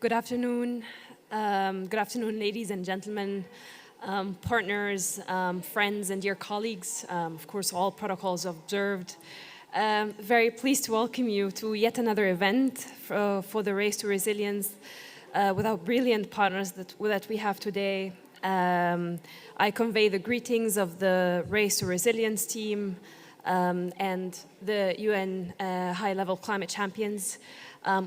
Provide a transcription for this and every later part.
Good afternoon. Good afternoon, ladies and gentlemen, partners, friends, and dear colleagues. Of course, all protocols observed. Very pleased to welcome you to yet another event for the Race to Resilience with our brilliant partners that we have today. I convey the greetings of the Race to Resilience team and the UN high-level climate champions.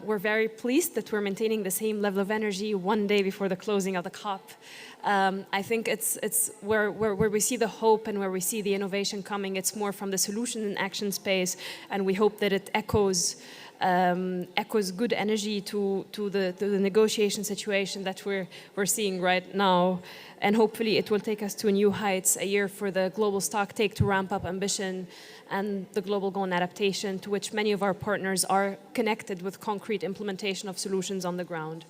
We're very pleased that we're maintaining the same level of energy one day before the closing of the COP. I think it's where we see the hope and where we see the innovation coming. It's more from the solution and action space, and we hope that it echoes good energy to the negotiation situation that we're seeing right now. And hopefully it will take us to new heights, a year for the global stocktake to ramp up ambition and the global goal on adaptation, to which many of our partners are connected with concrete implementation of solutions on the ground.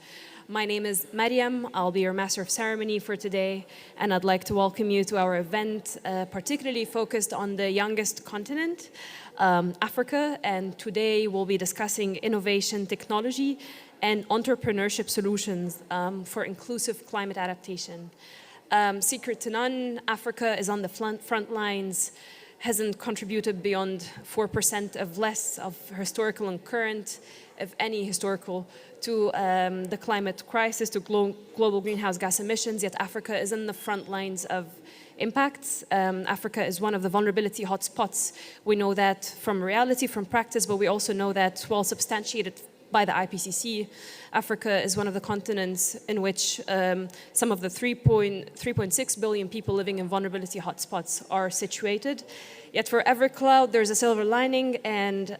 My name is Mariam. I'll be your master of ceremony for today, and I'd like to welcome you to our event, particularly focused on the youngest continent, Africa, and today we'll be discussing innovation, technology, and entrepreneurship solutions for inclusive climate adaptation. Secret to none, Africa is on the front lines, hasn't contributed beyond 4% of less of historical and current, if any historical, to the climate crisis, to global greenhouse gas emissions, yet Africa is in the front lines of impacts. Africa is one of the vulnerability hotspots. We know that from reality, from practice, but we also know that, well substantiated by the IPCC, Africa is one of the continents in which some of the 3.6 billion people living in vulnerability hotspots are situated. Yet for every cloud, there's a silver lining, and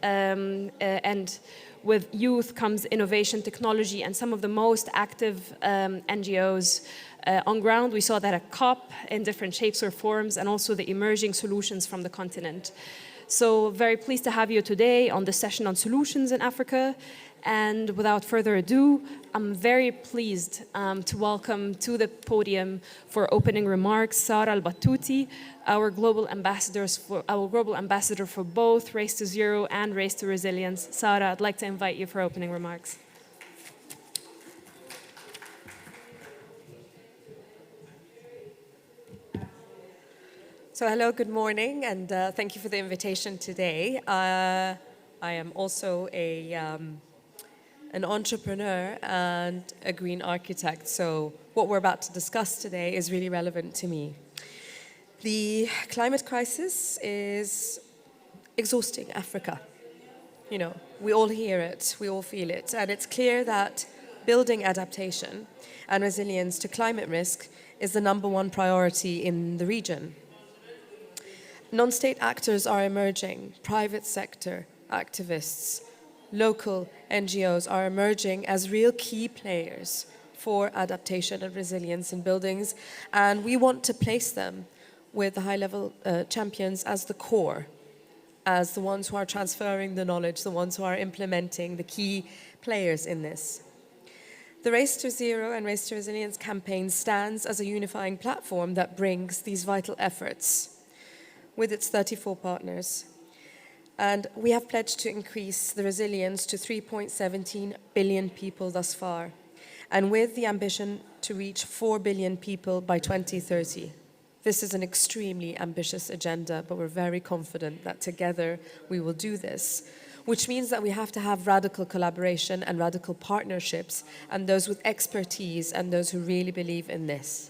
with youth comes innovation, technology, and some of the most active NGOs on ground. We saw that at COP in different shapes or forms, and also the emerging solutions from the continent. So very pleased to have you today on the session on solutions in Africa. And without further ado, I'm very pleased to welcome to the podium for opening remarks Sara Al-Battuti, our global ambassador for both Race to Zero and Race to Resilience. Sara, I'd like to invite you for opening remarks. So hello, good morning, and thank you for the invitation today. I am also an entrepreneur and a green architect, so what we're about to discuss today is really relevant to me. The climate crisis is exhausting Africa. You know, we all hear it, we all feel it, and it's clear that building adaptation and resilience to climate risk is the #1 priority in the region. Non-state actors are emerging, private sector activists, local NGOs are emerging as real key players for adaptation and resilience in buildings, and we want to place them with the high-level champions as the core, as the ones who are transferring the knowledge, the ones who are implementing, the key players in this. The Race to Zero and Race to Resilience campaign stands as a unifying platform that brings these vital efforts with its 34 partners. And we have pledged to increase the resilience to 3.17 billion people thus far, and with the ambition to reach 4 billion people by 2030. This is an extremely ambitious agenda, but we're very confident that together we will do this, which means that we have to have radical collaboration and radical partnerships, and those with expertise and those who really believe in this.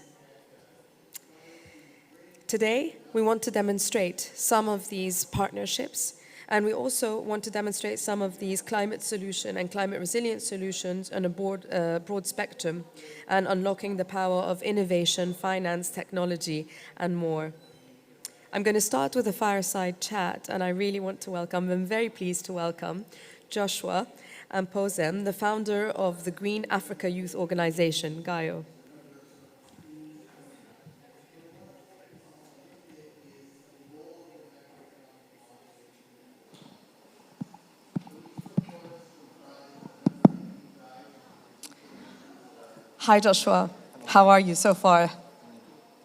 Today, we want to demonstrate some of these partnerships, and we also want to demonstrate some of these climate solution and climate resilience solutions on a broad spectrum, and unlocking the power of innovation, finance, technology, and more. I'm going to start with a fireside chat, and I really want to welcome, I'm very pleased to welcome Joshua Mpozem, the founder of the Green Africa Youth Organization, GAYO. Hi, Joshua. How are you so far?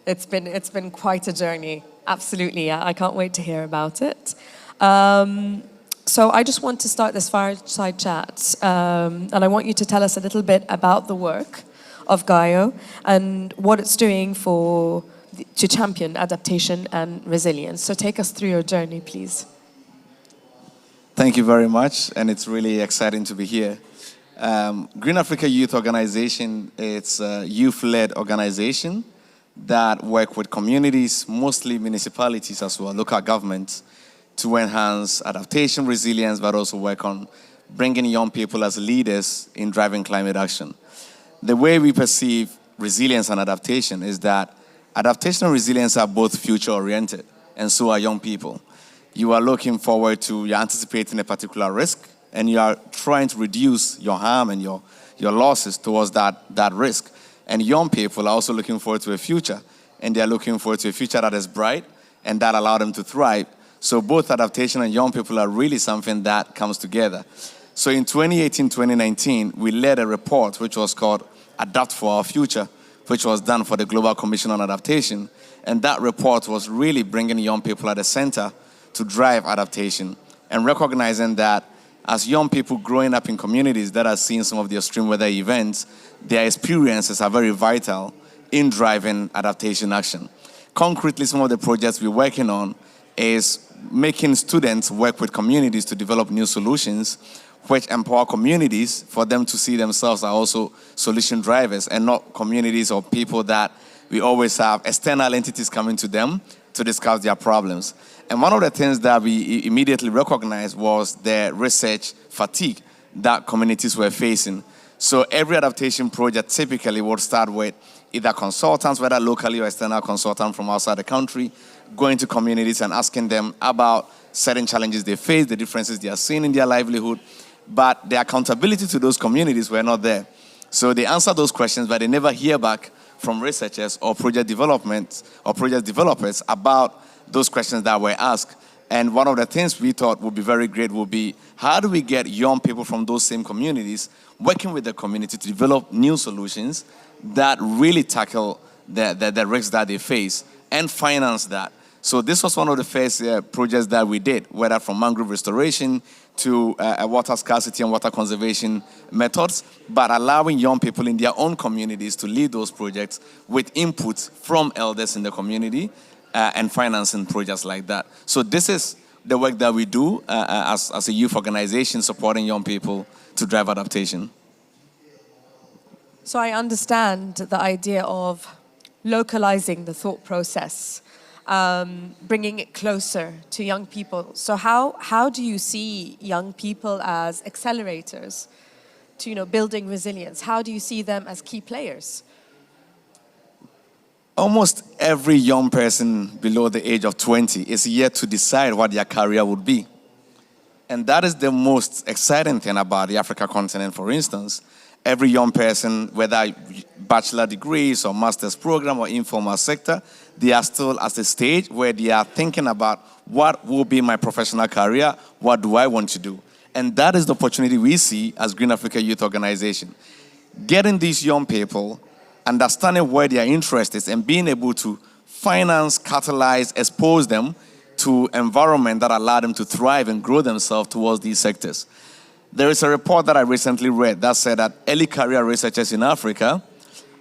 It's been quite a journey. Absolutely, yeah. I can't wait to hear about it. So I just want to start this fireside chat, and I want you to tell us a little bit about the work of GAIO and what it's doing to champion adaptation and resilience. So take us through your journey, please. Thank you very much, and it's really exciting to be here. Green Africa Youth Organization, it's a youth-led organization that work with communities, mostly municipalities as well, local governments, to enhance adaptation, resilience, but also work on bringing young people as leaders in driving climate action. The way we perceive resilience and adaptation is that adaptation and resilience are both future-oriented, and so are young people. You are looking forward to, you're anticipating a particular risk, and you are trying to reduce your harm and your losses towards that risk. And young people are also looking forward to a future, and they're looking forward to a future that is bright and that allows them to thrive. So both adaptation and young people are really something that comes together. So in 2018, 2019, we led a report which was called Adapt for Our Future, which was done for the Global Commission on Adaptation. And that report was really bringing young people at the center to drive adaptation and recognizing that as young people growing up in communities that are seeing some of the extreme weather events, their experiences are very vital in driving adaptation action. Concretely, some of the projects we're working on is making students work with communities to develop new solutions which empower communities for them to see themselves as also solution drivers and not communities or people that we always have external entities coming to them to discuss their problems. And one of the things that we immediately recognized was the research fatigue that communities were facing. So every adaptation project typically would start with either consultants, whether locally or external consultants from outside the country, going to communities and asking them about certain challenges they face, the differences they are seeing in their livelihood, but the accountability to those communities were not there. So they answer those questions, but they never hear back from researchers or project development or project developers about those questions that were asked. And one of the things we thought would be very great would be, how do we get young people from those same communities working with the community to develop new solutions that really tackle the risks that they face and finance that? So this was one of the first projects that we did, whether from mangrove restoration to water scarcity and water conservation methods, but allowing young people in their own communities to lead those projects with input from elders in the community and financing projects like that. So this is the work that we do as a youth organization supporting young people to drive adaptation. So I understand the idea of localizing the thought process, bringing it closer to young people. So how do you see young people as accelerators to building resilience? How do you see them as key players? Almost every young person below the age of 20 is yet to decide what their career would be. And that is the most exciting thing about the Africa continent, for instance. Every young person, whether bachelor degrees or master's program or informal sector, they are still at the stage where they are thinking about what will be my professional career, what do I want to do? And that is the opportunity we see as Green Africa Youth Organization. Getting these young people, understanding where their interest is, and being able to finance, catalyze, expose them to environment that allow them to thrive and grow themselves towards these sectors. There is a report that I recently read that said that early career researchers in Africa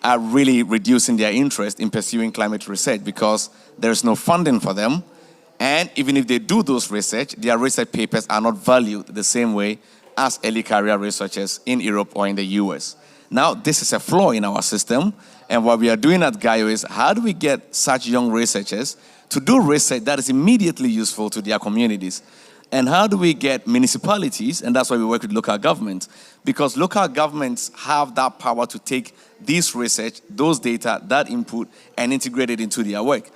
are really reducing their interest in pursuing climate research because there is no funding for them. And even if they do those research, their research papers are not valued the same way as early career researchers in Europe or in the US. Now, this is a flaw in our system. And what we are doing at GAIO is, how do we get such young researchers to do research that is immediately useful to their communities? And how do we get municipalities, and that's why we work with local governments, because local governments have that power to take this research, those data, that input, and integrate it into their work.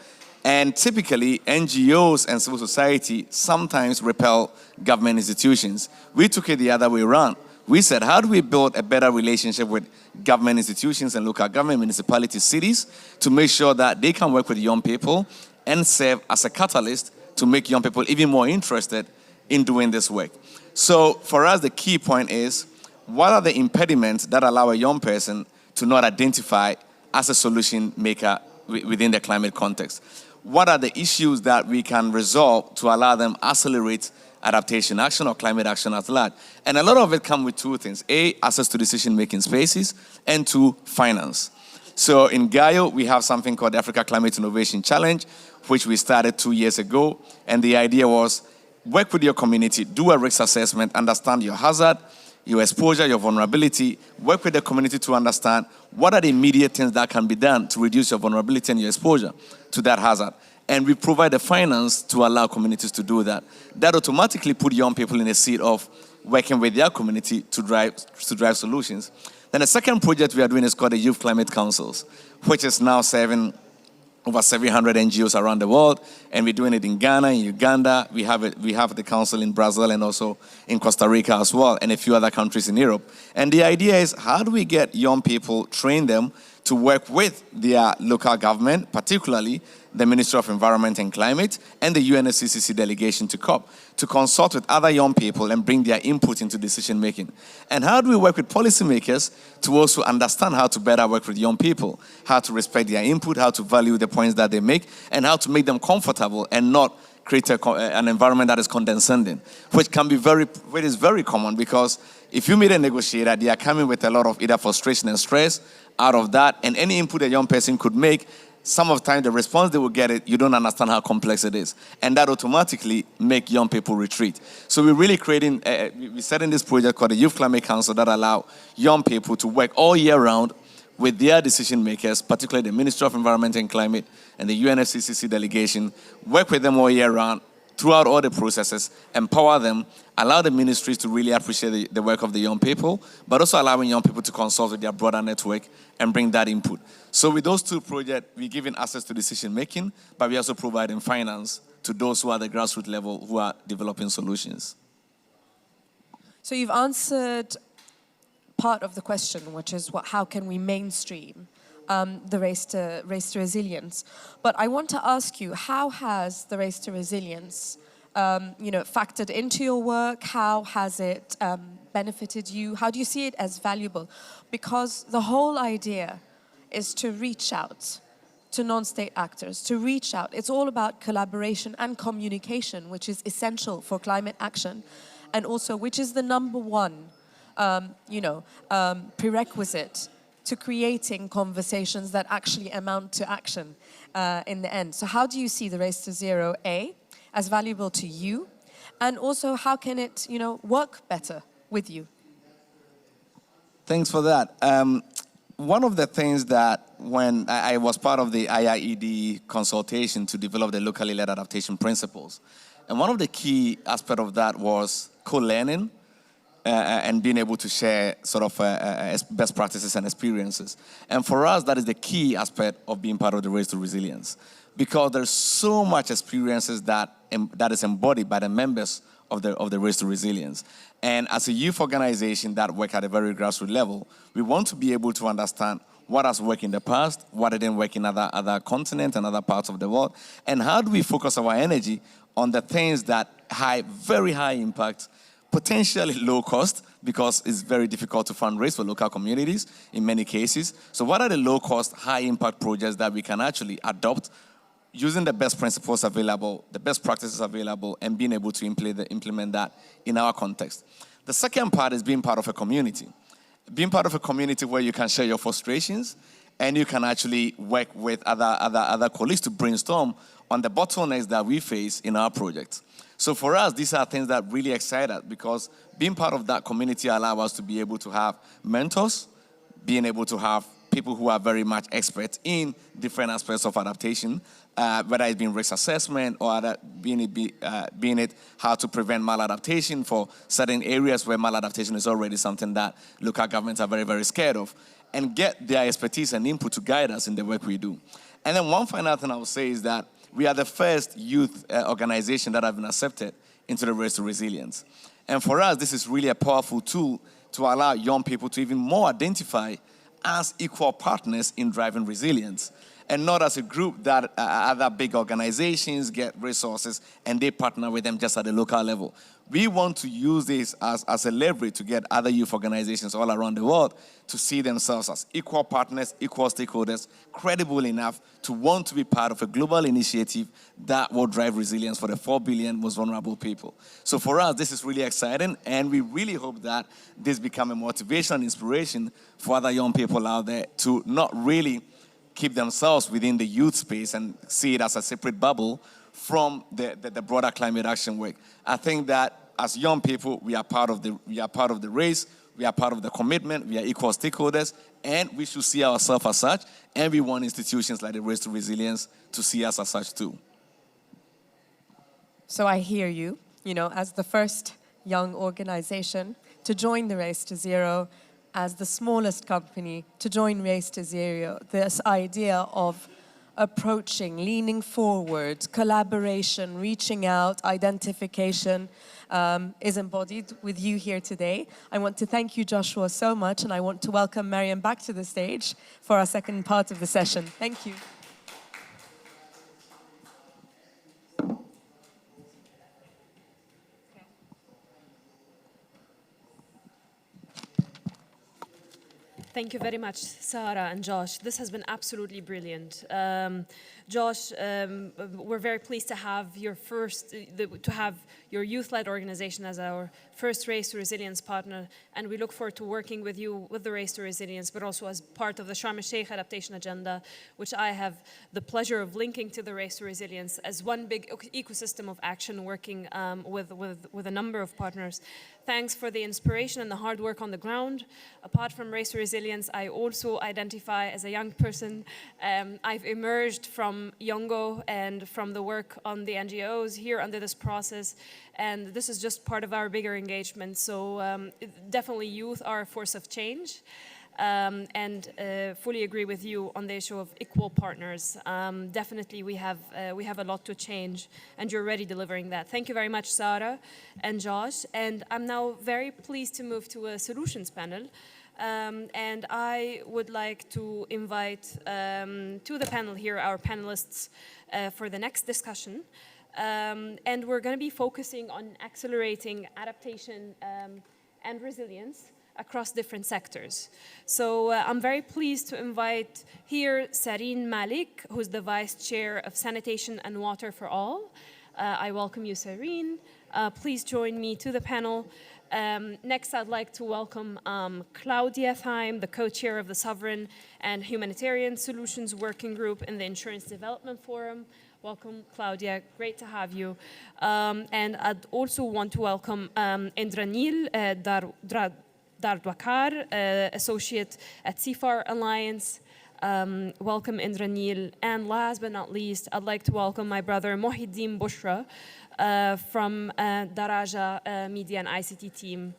And typically, NGOs and civil society sometimes repel government institutions. We took it the other way around. We said, how do we build a better relationship with government institutions and local government, municipalities, cities, to make sure that they can work with young people and serve as a catalyst to make young people even more interested in doing this work? So for us, the key point is, what are the impediments that allow a young person to not identify as a solution maker within the climate context? What are the issues that we can resolve to allow them accelerate adaptation action or climate action at large. And a lot of it comes with two things. A, access to decision-making spaces, and two, finance. So in Gaio, we have something called the Africa Climate Innovation Challenge, which we started 2 years ago. And the idea was, work with your community, do a risk assessment, understand your hazard, your exposure, your vulnerability, work with the community to understand what are the immediate things that can be done to reduce your vulnerability and your exposure to that hazard. And we provide the finance to allow communities to do that. That automatically put young people in a seat of working with their community to drive solutions. Then the second project we are doing is called the Youth Climate Councils, which is now serving over 700 NGOs around the world, and we're doing it in Ghana, in Uganda. We have the council in Brazil and also in Costa Rica as well, and a few other countries in Europe. And the idea is, how do we get young people, train them to work with their local government, particularly the Ministry of Environment and Climate and the UNFCCC delegation to COP, to consult with other young people and bring their input into decision making. And how do we work with policymakers to also understand how to better work with young people, how to respect their input, how to value the points that they make, and how to make them comfortable and not create an environment that is condescending, which is very common, because if you meet a negotiator, they are coming with a lot of either frustration and stress out of that, and any input a young person could make, some of the time the response they will get it, you don't understand how complex it is. And that automatically make young people retreat. So we're really creating, we're setting this project called the Youth Climate Council that allow young people to work all year round with their decision makers, particularly the Ministry of Environment and Climate and the UNFCCC delegation, work with them all year round, throughout all the processes, empower them, allow the ministries to really appreciate the work of the young people, but also allowing young people to consult with their broader network and bring that input. So with those two projects, we're giving access to decision making, but we're also providing finance to those who are at the grassroots level who are developing solutions. So you've answered part of the question, which is how can we mainstream the race to resilience. But I want to ask you, how has the race to resilience factored into your work? How has it benefited you? How do you see it as valuable? Because the whole idea is to reach out to non-state actors, to reach out. It's all about collaboration and communication, which is essential for climate action, and also which is the number one prerequisite to creating conversations that actually amount to action in the end. So how do you see the Race to Zero, A, as valuable to you? And also, how can it, work better with you? Thanks for that. One of the things that when I was part of the IIED consultation to develop the locally led adaptation principles, and one of the key aspects of that was co-learning, and being able to share sort of best practices and experiences. And for us, that is the key aspect of being part of the Race to Resilience, because there's so much experiences that is embodied by the members of the Race to Resilience. And as a youth organization that work at a very grassroots level, we want to be able to understand what has worked in the past, what didn't work in other continents and other parts of the world, and how do we focus our energy on the things that have very high impact, potentially low cost, because it's very difficult to fundraise for local communities in many cases. So what are the low cost, high impact projects that we can actually adopt using the best principles available, the best practices available, and being able to implement that in our context. The second part is being part of a community. Being part of a community where you can share your frustrations and you can actually work with other colleagues to brainstorm on the bottlenecks that we face in our projects. So for us, these are things that really excite us, because being part of that community allows us to be able to have mentors, being able to have people who are very much experts in different aspects of adaptation, whether it's being risk assessment or being it how to prevent maladaptation for certain areas where maladaptation is already something that local governments are very, very scared of, and get their expertise and input to guide us in the work we do. And then one final thing I would say is that we are the first youth organization that have been accepted into the Race to Resilience. And for us, this is really a powerful tool to allow young people to even more identify as equal partners in driving resilience. and not as a group that other big organizations get resources and they partner with them just at the local level. We want to use this as a leverage to get other youth organizations all around the world to see themselves as equal partners, equal stakeholders, credible enough to want to be part of a global initiative that will drive resilience for the 4 billion most vulnerable people. So for us, this is really exciting, and we really hope that this becomes a motivation and inspiration for other young people out there to not really keep themselves within the youth space and see it as a separate bubble from the broader climate action work. I think that as young people, we are part of the race, we are part of the commitment, we are equal stakeholders, and we should see ourselves as such, and we want institutions like the Race to Resilience to see us as such too. So I hear you, as the first young organization to join the Race to Zero, as the smallest company to join Race to Zero, this idea of approaching, leaning forward, collaboration, reaching out, identification is embodied with you here today. I want to thank you, Joshua, so much, and I want to welcome Mariam back to the stage for our second part of the session. Thank you. Thank you very much, Sarah and Josh. This has been absolutely brilliant. Josh, we're very pleased to have your youth-led organization as our first Race to Resilience partner, and we look forward to working with you with the Race to Resilience, but also as part of the Sharm el-Sheikh Adaptation Agenda, which I have the pleasure of linking to the Race to Resilience as one big ecosystem of action working with a number of partners. Thanks for the inspiration and the hard work on the ground. Apart from Race to Resilience, I also identify as a young person. I've emerged from Yongo and from the work on the NGOs here under this process, and this is just part of our bigger engagement. So definitely youth are a force of change. And fully agree with you on the issue of equal partners. Definitely we have a lot to change, and you're already delivering that. Thank you very much, Sarah and Josh. And I'm now very pleased to move to a solutions panel. And I would like to invite to the panel here our panelists for the next discussion. And we're going to be focusing on accelerating adaptation and resilience across different sectors. So I'm very pleased to invite here Sareen Malik, who's the Vice Chair of Sanitation and Water for All. I welcome you, Sareen. Please join me to the panel. Next, I'd like to welcome Claudia Thyme, the co-chair of the Sovereign and Humanitarian Solutions Working Group in the Insurance Development Forum. Welcome, Claudia. Great to have you. And I'd also want to welcome Indranil Dardwakar, associate at CFAR Alliance. Welcome, Indranil. And last but not least, I'd like to welcome my brother Mohiddin Bushra from Daraja Media and ICT team.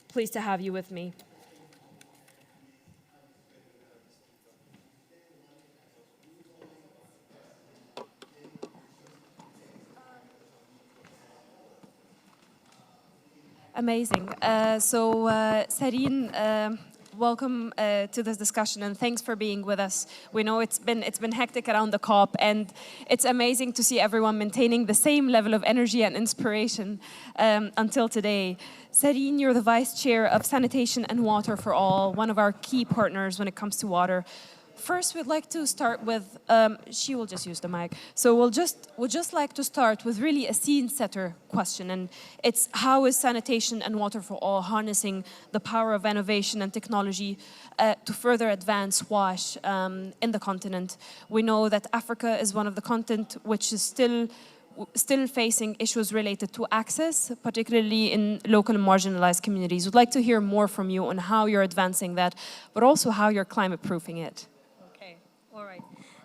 Pleased to have you with me. Amazing. So, Sareen, welcome to this discussion, and thanks for being with us. We know it's been hectic around the COP, and it's amazing to see everyone maintaining the same level of energy and inspiration until today. Sareen, you're the Vice Chair of Sanitation and Water for All, one of our key partners when it comes to water. First, we'd like to start with, she will just use the mic. So we'll just like to start with really a scene setter question. And it's how is sanitation and water for all harnessing the power of innovation and technology to further advance WASH in the continent? We know that Africa is one of the continents which is still facing issues related to access, particularly in local and marginalized communities. We'd like to hear more from you on how you're advancing that, but also how you're climate-proofing it. All right.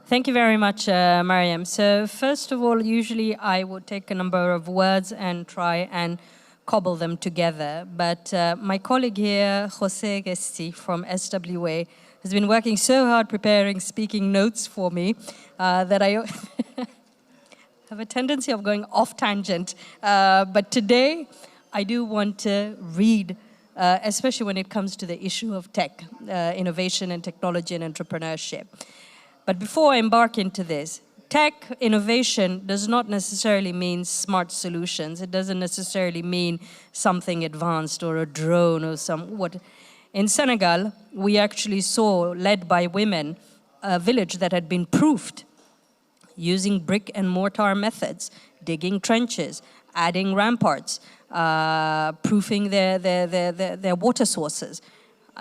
Thank you very much, Mariam. So first of all, usually I would take a number of words and try and cobble them together. But my colleague here, Jose Gesti from SWA, has been working so hard preparing speaking notes for me that I have a tendency of going off tangent. But today, I do want to read, especially when it comes to the issue of tech, innovation and technology and entrepreneurship. But before I embark into this, tech innovation does not necessarily mean smart solutions. It doesn't necessarily mean something advanced or a drone or what. In Senegal, we actually saw, led by women, a village that had been proofed using brick and mortar methods, digging trenches, adding ramparts, proofing their water sources.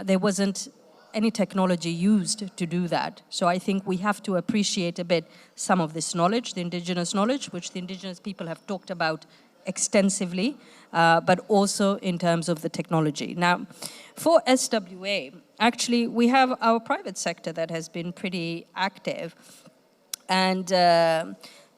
There wasn't any technology used to do that. So I think we have to appreciate a bit some of this knowledge, the indigenous knowledge, which the indigenous people have talked about extensively, but also in terms of the technology. Now, for SWA, actually, we have our private sector that has been pretty active. And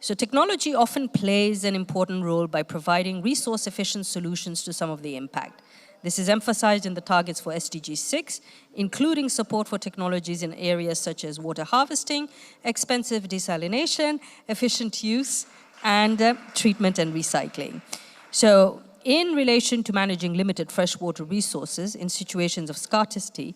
so technology often plays an important role by providing resource-efficient solutions to some of the impact. This is emphasized in the targets for SDG 6, including support for technologies in areas such as water harvesting, expensive desalination, efficient use, and treatment and recycling. So in relation to managing limited freshwater resources in situations of scarcity,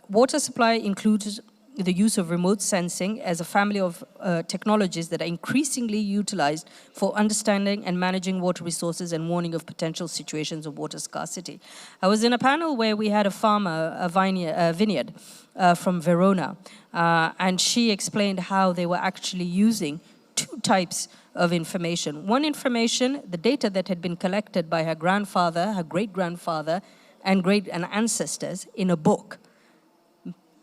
water supply includes the use of remote sensing as a family of technologies that are increasingly utilized for understanding and managing water resources and warning of potential situations of water scarcity. I was in a panel where we had a farmer, a vineyard from Verona, and she explained how they were actually using two types of information. One information, the data that had been collected by her grandfather, her great-grandfather, and ancestors in a book,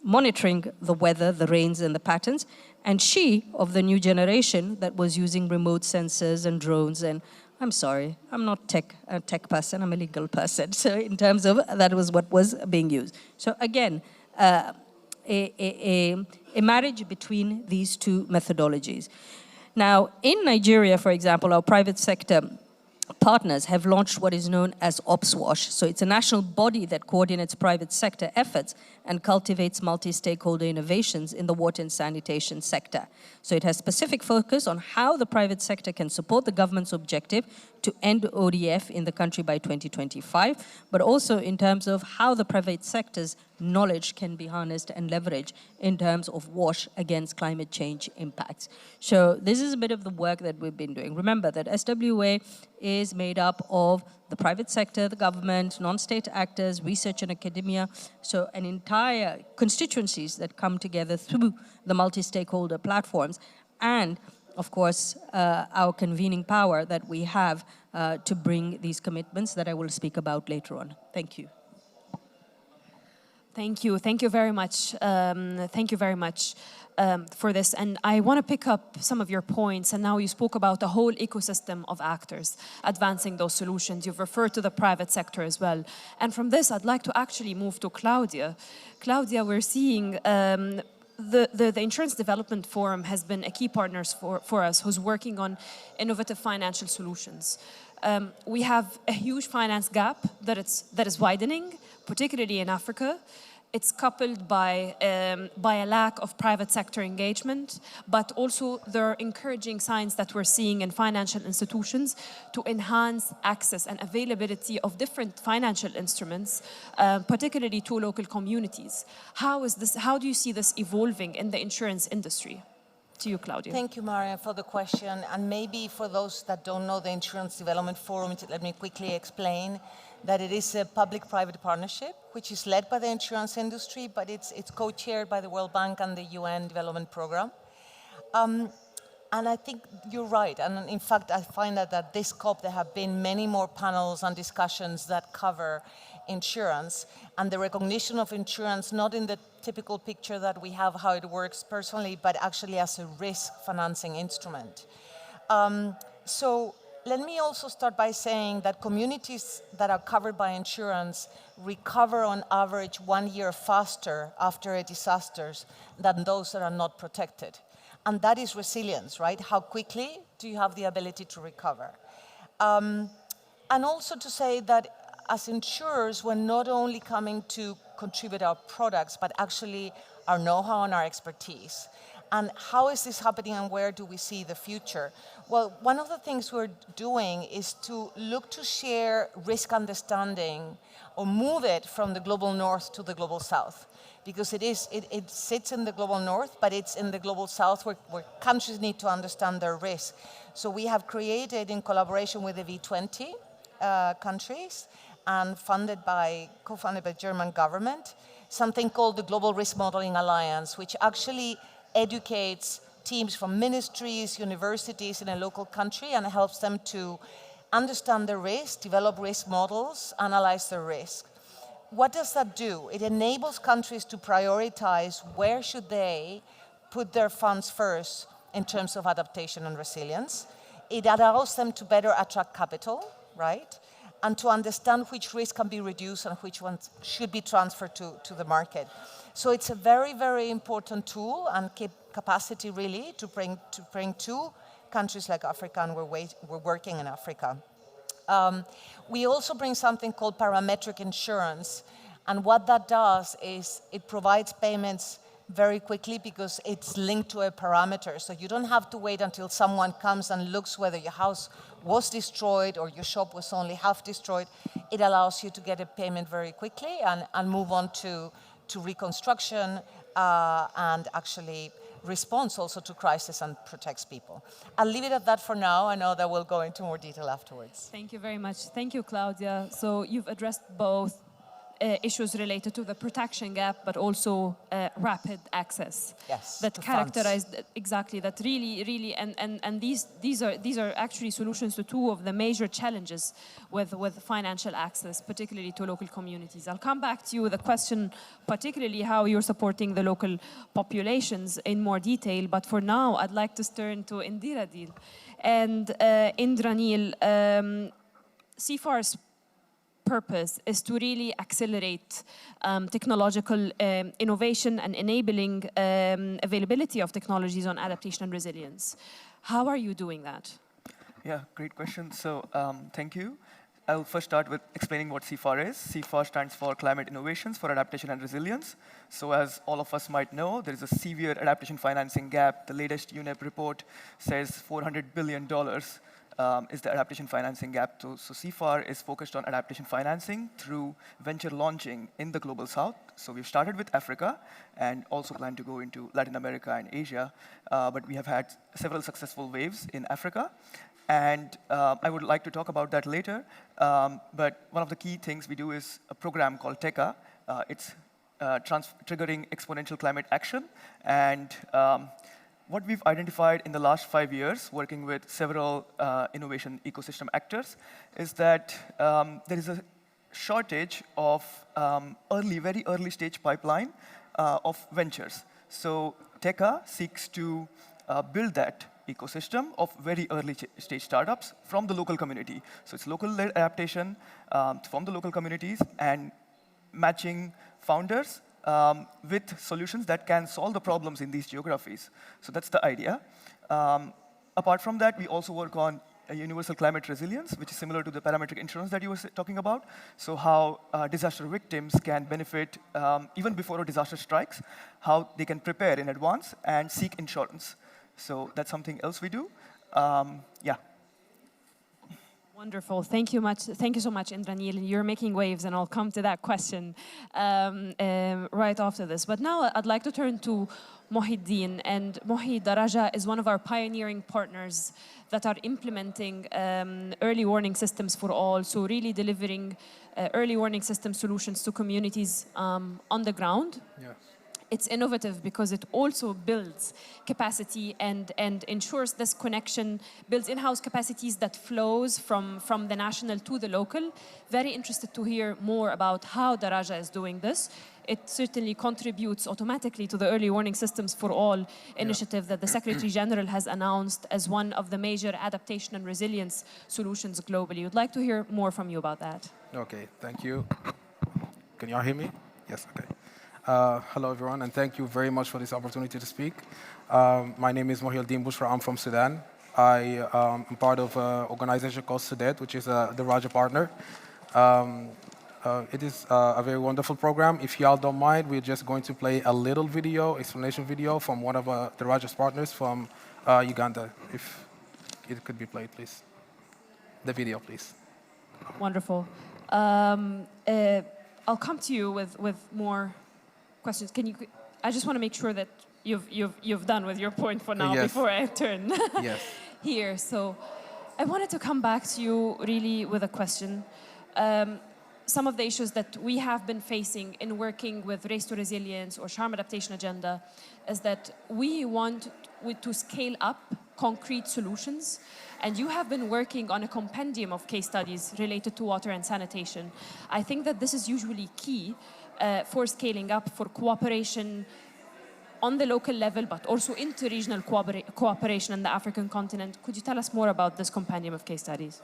monitoring the weather, the rains, and the patterns. And she, of the new generation, that was using remote sensors and drones. And I'm sorry, I'm not a tech person, I'm a legal person. So in terms of, that was what was being used. So again, a marriage between these two methodologies. Now, in Nigeria, for example, our private sector partners have launched what is known as OPSWASH. So it's a national body that coordinates private sector efforts and cultivates multi-stakeholder innovations in the water and sanitation sector. So it has specific focus on how the private sector can support the government's objective to end ODF in the country by 2025, but also in terms of how the private sector's knowledge can be harnessed and leveraged in terms of WASH against climate change impacts. So this is a bit of the work that we've been doing. Remember that SWA is made up of the private sector, the government, non-state actors, research and academia, so an entire constituencies that come together through the multi-stakeholder platforms, and of course, our convening power that we have to bring these commitments that I will speak about later on. Thank you. Thank you. Thank you very much. Thank you very much for this. And I want to pick up some of your points. And now you spoke about the whole ecosystem of actors advancing those solutions. You've referred to the private sector as well. And from this, I'd like to actually move to Claudia. Claudia, we're seeing the Insurance Development Forum has been a key partner for us, who's working on innovative financial solutions. We have a huge finance gap that is widening, particularly in Africa. It's coupled by a lack of private sector engagement, but also there are encouraging signs that we're seeing in financial institutions to enhance access and availability of different financial instruments, particularly to local communities. How do you see this evolving in the insurance industry? To you, Claudia. Thank you, Maria, for the question. And maybe for those that don't know the Insurance Development Forum, let me quickly explain that it is a public-private partnership, which is led by the insurance industry, but it's co-chaired by the World Bank and the UN Development Program. And I think you're right. And in fact, I find that at this COP, there have been many more panels and discussions that cover insurance and the recognition of insurance, not in the typical picture that we have how it works personally, but actually as a risk financing instrument. So let me also start by saying that communities that are covered by insurance recover on average 1 year faster after a disaster than those that are not protected. And that is resilience, right? How quickly do you have the ability to recover? And also to say that as insurers, we're not only coming to contribute our products, but actually our know-how and our expertise. And how is this happening and where do we see the future? Well, one of the things we're doing is to look to share risk understanding or move it from the global north to the global south. Because it sits in the global north, but it's in the global south where countries need to understand their risk. So we have created, in collaboration with the V20 countries and co-funded by German government, something called the Global Risk Modeling Alliance, which actually educates teams from ministries, universities in a local country and helps them to understand their risk, develop risk models, analyze their risk. What does that do? It enables countries to prioritize where should they put their funds first in terms of adaptation and resilience. It allows them to better attract capital, right? And to understand which risks can be reduced and which ones should be transferred to the market. So it's a very, very important tool and capacity really to bring to countries like Africa, and we're working in Africa. We also bring something called parametric insurance, and what that does is it provides payments very quickly because it's linked to a parameter. So you don't have to wait until someone comes and looks whether your house was destroyed or your shop was only half destroyed. It allows you to get a payment very quickly and move on to reconstruction and actually responds also to crisis and protects people. I'll leave it at that for now. I know that we'll go into more detail afterwards. Thank you very much. Thank you, Claudia. So you've addressed both issues related to the protection gap, but also rapid access. Yes, that characterized exactly that. Really, and these are actually solutions to two of the major challenges with financial access, particularly to local communities. I'll come back to you with a question, particularly how you're supporting the local populations in more detail. But for now, I'd like to turn to Indiradil and Indranil. CFAR's purpose is to really accelerate technological innovation and enabling availability of technologies on adaptation and resilience. How are you doing that? Yeah, great question. So thank you. I'll first start with explaining what CFAR is. CFAR stands for Climate Innovations for Adaptation and Resilience. So as all of us might know, there is a severe adaptation financing gap. The latest UNEP report says $400 billion is the adaptation financing gap. So CFAR is focused on adaptation financing through venture launching in the global south. So we've started with Africa and also plan to go into Latin America and Asia. But we have had several successful waves in Africa. And I would like to talk about that later. But one of the key things we do is a program called TECA. It's triggering exponential climate action. And what we've identified in the last 5 years, working with several innovation ecosystem actors, is that there is a shortage of very early stage pipeline of ventures. So TECA seeks to build that ecosystem of very early stage startups from the local community. So it's local-led adaptation from the local communities and matching founders with solutions that can solve the problems in these geographies. So that's the idea. Apart from that, we also work on a universal climate resilience, which is similar to the parametric insurance that you were talking about. So how disaster victims can benefit even before a disaster strikes, how they can prepare in advance and seek insurance. So that's something else we do. Yeah. Wonderful. Thank you much. Thank you so much, Indranil. You're making waves, and I'll come to that question right after this. But now I'd like to turn to Mohiddin. And Mohi, Daraja is one of our pioneering partners that are implementing early warning systems for all. So really delivering early warning system solutions to communities on the ground. Yeah. It's innovative because it also builds capacity and ensures this connection, builds in-house capacities that flows from the national to the local. Very interested to hear more about how Daraja is doing this. It certainly contributes automatically to the early warning systems for all initiative that the Secretary General has announced as one of the major adaptation and resilience solutions globally. We'd like to hear more from you about that. Okay, thank you. Can y'all hear me? Yes, okay. Hello, everyone, and thank you very much for this opportunity to speak. My name is Mohiddin Bushra. I'm from Sudan. I am part of an organization called SUDET, which is the Raja partner. It is a very wonderful program. If y'all don't mind, we're just going to play a little video, explanation video from one of the Rogers partners from Uganda. If it could be played, please. The video, please. Wonderful. I'll come to you with more questions. I just want to make sure that you've done with your point for now Yes. before I turn Yes. here. So I wanted to come back to you really with a question. Some of the issues that we have been facing in working with Race to Resilience or Sharm Adaptation Agenda is that we want to scale up concrete solutions. And you have been working on a compendium of case studies related to water and sanitation. I think that this is usually key for scaling up, for cooperation on the local level, but also inter-regional cooperation in the African continent. Could you tell us more about this compendium of case studies?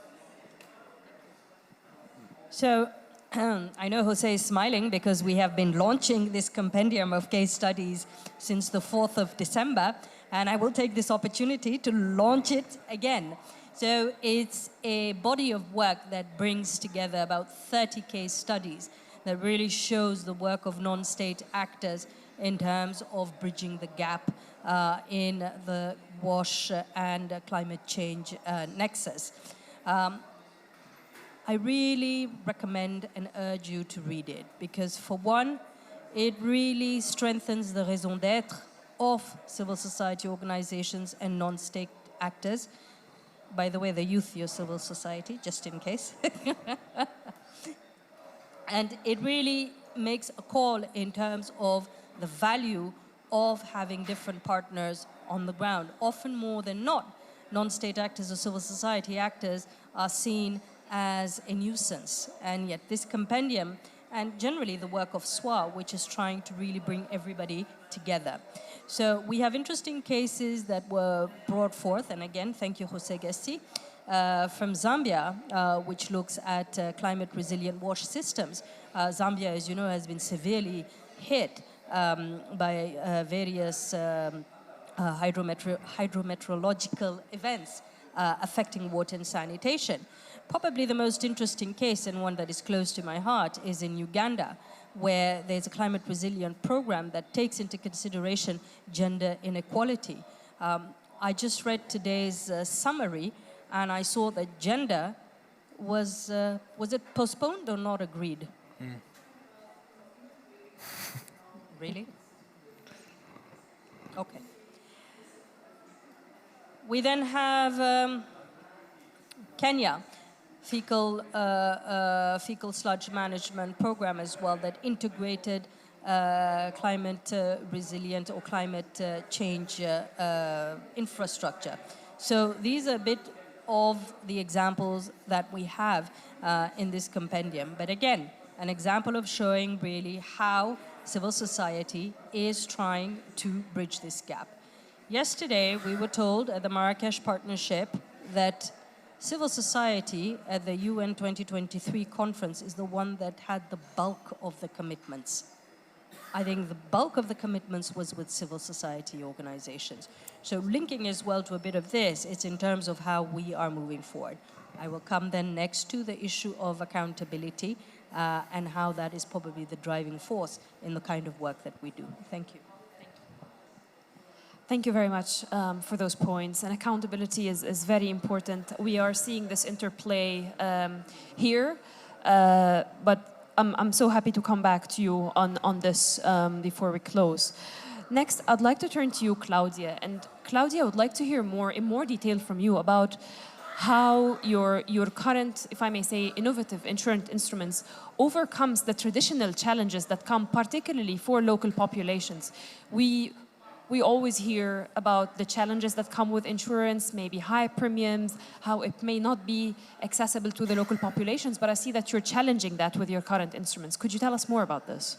So I know Jose is smiling because we have been launching this compendium of case studies since the 4th of December, and I will take this opportunity to launch it again. So it's a body of work that brings together about 30 case studies that really shows the work of non-state actors in terms of bridging the gap in the WASH and climate change nexus. I really recommend and urge you to read it because, for one, it really strengthens the raison d'être of civil society organizations and non-state actors. By the way, the youth, your civil society, just in case. And it really makes a call in terms of the value of having different partners on the ground. Often more than not, non-state actors or civil society actors are seen as a nuisance. And yet this compendium, and generally the work of SWA, which is trying to really bring everybody together. So we have interesting cases that were brought forth, and again, thank you, Jose Gesti, from Zambia, which looks at climate resilient wash systems. Zambia, as you know, has been severely hit by various hydrometeorological events affecting water and sanitation. Probably the most interesting case, and one that is close to my heart, is in Uganda, where there's a climate resilient program that takes into consideration gender inequality. I just read today's summary, and I saw that gender was it postponed or not agreed? Really? Okay. We then have Kenya, fecal sludge management program as well, that integrated climate resilient or climate change infrastructure. So these are a bit of the examples that we have in this compendium. But again, an example of showing really how civil society is trying to bridge this gap. Yesterday, we were told at the Marrakesh Partnership that civil society at the UN 2023 conference is the one that had the bulk of the commitments. I think the bulk of the commitments was with civil society organizations. So linking as well to a bit of this, it's in terms of how we are moving forward. I will come then next to the issue of accountability and how that is probably the driving force in the kind of work that we do. Thank you. Thank you very much for those points. And accountability is very important. We are seeing this interplay here, but I'm so happy to come back to you on this before we close. Next, I'd like to turn to you, Claudia. And Claudia, I would like to hear in more detail from you about how your current, if I may say, innovative insurance instruments overcomes the traditional challenges that come particularly for local populations. We always hear about the challenges that come with insurance, maybe high premiums, how it may not be accessible to the local populations, but I see that you're challenging that with your current instruments. Could you tell us more about this?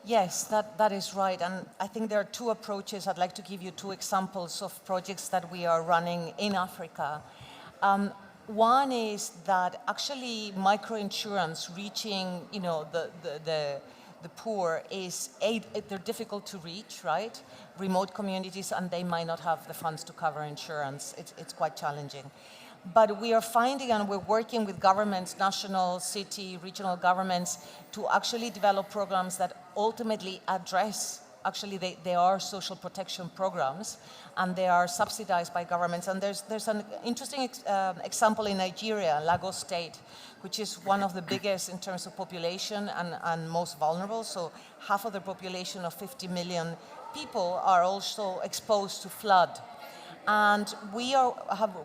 Yes, that is right. And I think there are two approaches. I'd like to give you two examples of projects that we are running in Africa. One is that actually microinsurance reaching, the poor they're difficult to reach, right? Remote communities, and they might not have the funds to cover insurance. It's quite challenging. But we are finding, and we're working with governments, national, city, regional governments, to actually develop programs that ultimately address, actually they are social protection programs, and they are subsidized by governments. And there's an interesting example in Nigeria, Lagos State, which is one of the biggest in terms of population and most vulnerable. So half of the population of 50 million people are also exposed to flood. And we are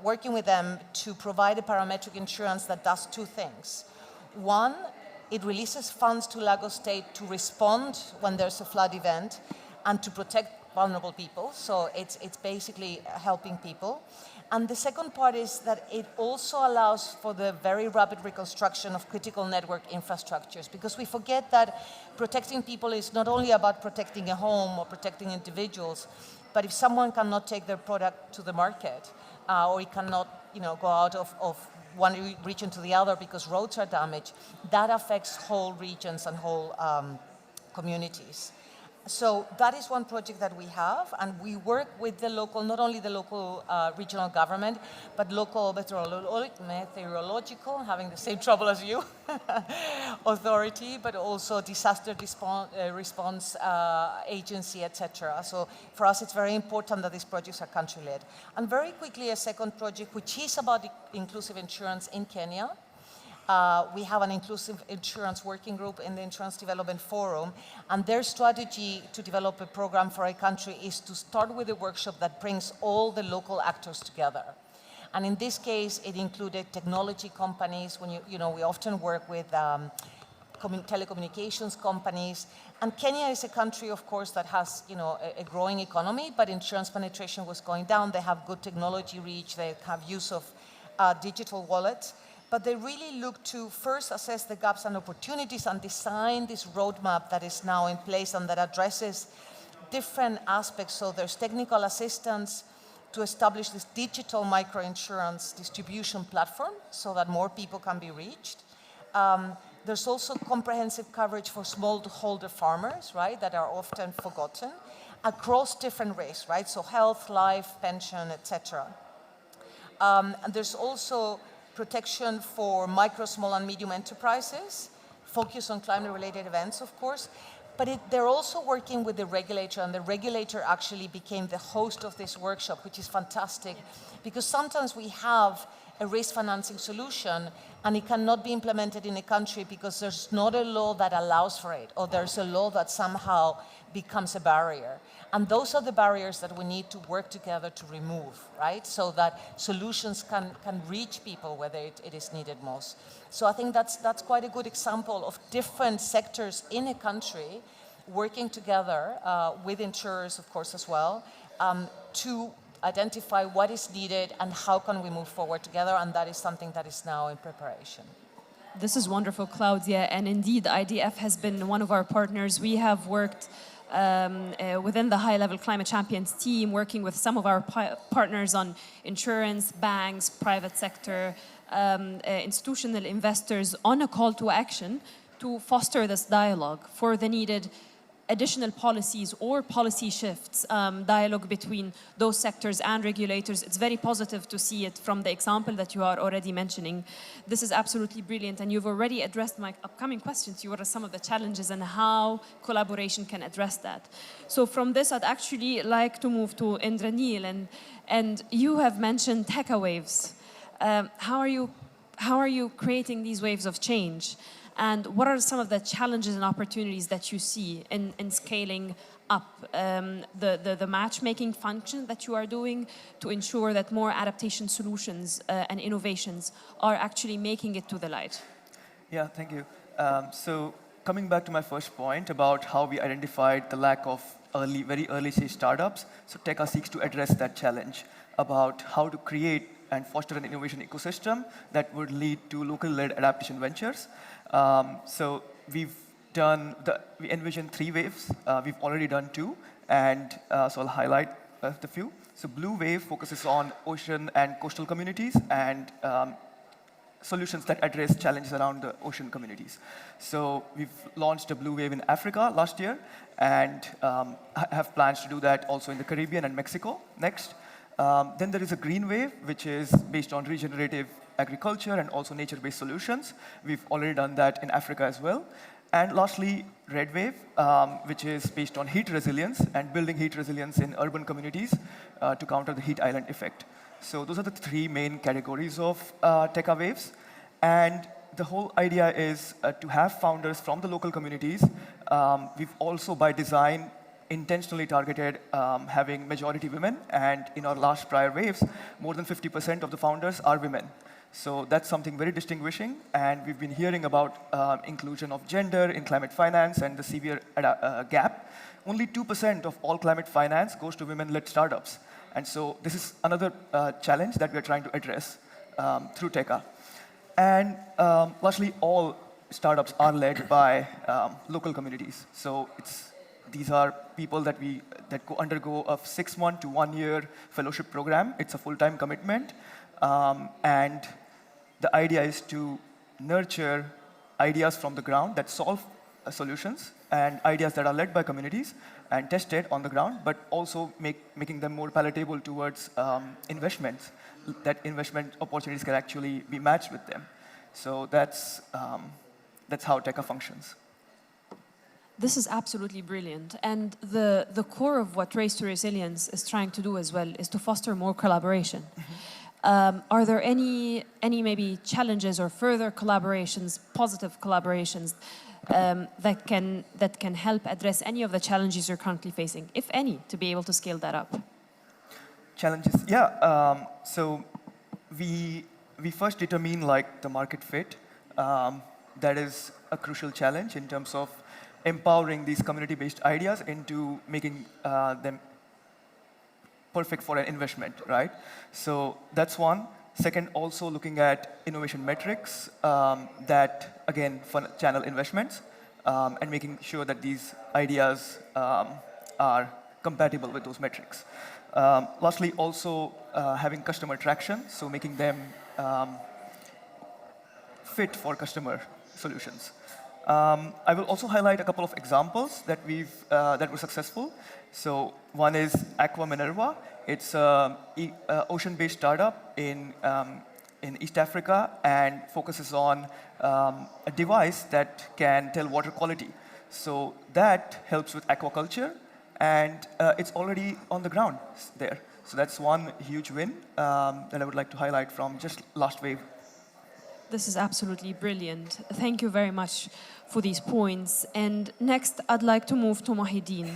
working with them to provide a parametric insurance that does two things. One, it releases funds to Lagos State to respond when there's a flood event and to protect vulnerable people. So it's basically helping people. And the second part is that it also allows for the very rapid reconstruction of critical network infrastructures, because we forget that protecting people is not only about protecting a home or protecting individuals, but if someone cannot take their product to the market, or it cannot, go out of one region to the other because roads are damaged, that affects whole regions and whole communities. So that is one project that we have, and we work with the local, not only the local regional government, but local meteorological, having the same trouble as you, authority, but also disaster response agency, etc. So for us, it's very important that these projects are country-led. And very quickly, a second project, which is about inclusive insurance in Kenya. We have an inclusive insurance working group in the Insurance Development Forum, and their strategy to develop a program for a country is to start with a workshop that brings all the local actors together. And in this case, it included technology companies. When we often work with telecommunications companies. And Kenya is a country, of course, that has a growing economy, but insurance penetration was going down. They have good technology reach. They have use of digital wallets. But they really look to first assess the gaps and opportunities and design this roadmap that is now in place and that addresses different aspects. So there's technical assistance to establish this digital microinsurance distribution platform so that more people can be reached. There's also comprehensive coverage for smallholder farmers, right, that are often forgotten across different risks, right? So health, life, pension, etc. And there's also protection for micro, small, and medium enterprises, focus on climate-related events, of course. But they're also working with the regulator, and the regulator actually became the host of this workshop, which is fantastic, because sometimes we have a risk financing solution, and it cannot be implemented in a country because there's not a law that allows for it, or there's a law that somehow becomes a barrier. And those are the barriers that we need to work together to remove, right? So that solutions can reach people where it is needed most. So I think that's quite a good example of different sectors in a country working together with insurers, of course, as well, to identify what is needed and how can we move forward together. And that is something that is now in preparation. This is wonderful, Claudia. And indeed, IDF has been one of our partners. We have worked within the high-level climate champions team, working with some of our partners on insurance, banks, private sector, institutional investors on a call to action to foster this dialogue for the needed additional policies or policy shifts, dialogue between those sectors and regulators. It's very positive to see it from the example that you are already mentioning. This is absolutely brilliant, and you've already addressed my upcoming questions. What are some of the challenges and how collaboration can address that? So from this, I'd actually like to move to Indranil, and you have mentioned TECA waves. How are you creating these waves of change? And what are some of the challenges and opportunities that you see in scaling up the matchmaking function that you are doing to ensure that more adaptation solutions and innovations are actually making it to the light? Yeah, thank you. So coming back to my first point about how we identified the lack of very early stage startups, so TECA seeks to address that challenge about how to create and foster an innovation ecosystem that would lead to local-led adaptation ventures. So we envision 3 waves. We've already done 2, and so I'll highlight the few. So blue wave focuses on ocean and coastal communities and solutions that address challenges around the ocean communities. So we've launched a blue wave in Africa last year, and have plans to do that also in the Caribbean and Mexico next. Then there is a green wave, which is based on regenerative agriculture and also nature-based solutions. We've already done that in Africa as well. And lastly, red wave, which is based on heat resilience and building heat resilience in urban communities to counter the heat island effect. So those are the three main categories of TECA waves. And the whole idea is to have founders from the local communities. We've also, by design, intentionally targeted having majority women. And in our last prior waves, more than 50% of the founders are women. So that's something very distinguishing, and we've been hearing about inclusion of gender in climate finance and the severe gap. Only 2% of all climate finance goes to women-led startups. And so this is another challenge that we're trying to address through TECA. And lastly, all startups are led by local communities. So these are people that undergo a 6-month to 1-year fellowship program. It's a full-time commitment. And the idea is to nurture ideas from the ground that solve solutions and ideas that are led by communities and tested on the ground, but also making them more palatable towards investments, that investment opportunities can actually be matched with them. So that's how TECA functions. This is absolutely brilliant. And the core of what Race to Resilience is trying to do as well is to foster more collaboration. Are there any maybe challenges or further collaborations, positive collaborations, that can help address any of the challenges you're currently facing, if any, to be able to scale that up? Challenges, yeah. So we first determine the market fit. That is a crucial challenge in terms of empowering these community-based ideas into making them perfect for an investment, right? So that's one. Second, also looking at innovation metrics that, again, channel investments and making sure that these ideas are compatible with those metrics. Lastly, also having customer traction, so making them fit for customer solutions. I will also highlight a couple of examples that were successful. So one is Aqua Minerva. It's an ocean-based startup in East Africa and focuses on a device that can tell water quality. So that helps with aquaculture, and it's already on the ground there. So that's one huge win that I would like to highlight from just last wave. This is absolutely brilliant. Thank you very much for these points. And next, I'd like to move to Mohideen.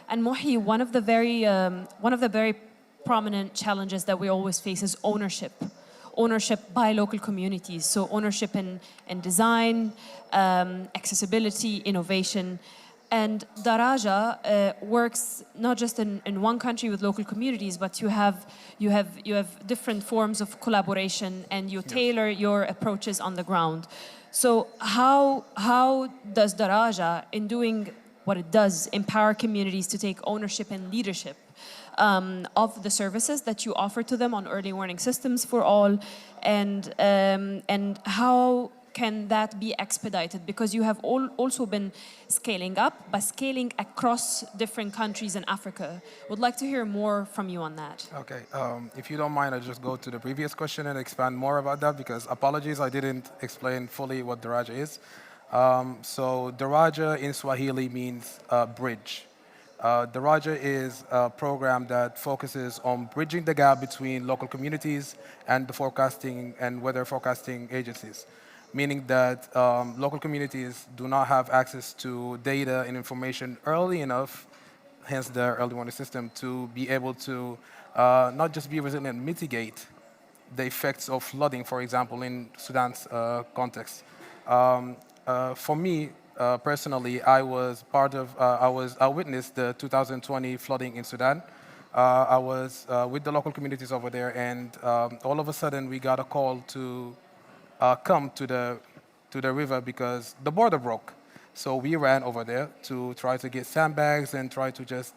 And Mohi, one of the very prominent challenges that we always face is ownership by local communities. So ownership in design, accessibility, innovation. And Daraja works not just in one country with local communities, but you have different forms of collaboration, and you tailor your approaches on the ground. So how does Daraja, in doing what it does, empower communities to take ownership and leadership of the services that you offer to them on early warning systems for all, and how can that be expedited? Because you have also been scaling up, but scaling across different countries in Africa. Would like to hear more from you on that. Okay, if you don't mind, I'll just go to the previous question and expand more about that, because apologies, I didn't explain fully what Daraja is. So Daraja in Swahili means bridge. Daraja is a program that focuses on bridging the gap between local communities and the forecasting and weather forecasting agencies, meaning that local communities do not have access to data and information early enough, hence the early warning system, to be able to not just be resilient, mitigate the effects of flooding, for example, in Sudan's context. For me, personally, I witnessed the 2020 flooding in Sudan. I was with the local communities over there, and all of a sudden we got a call to come to the river because the border broke. So we ran over there to try to get sandbags and try to just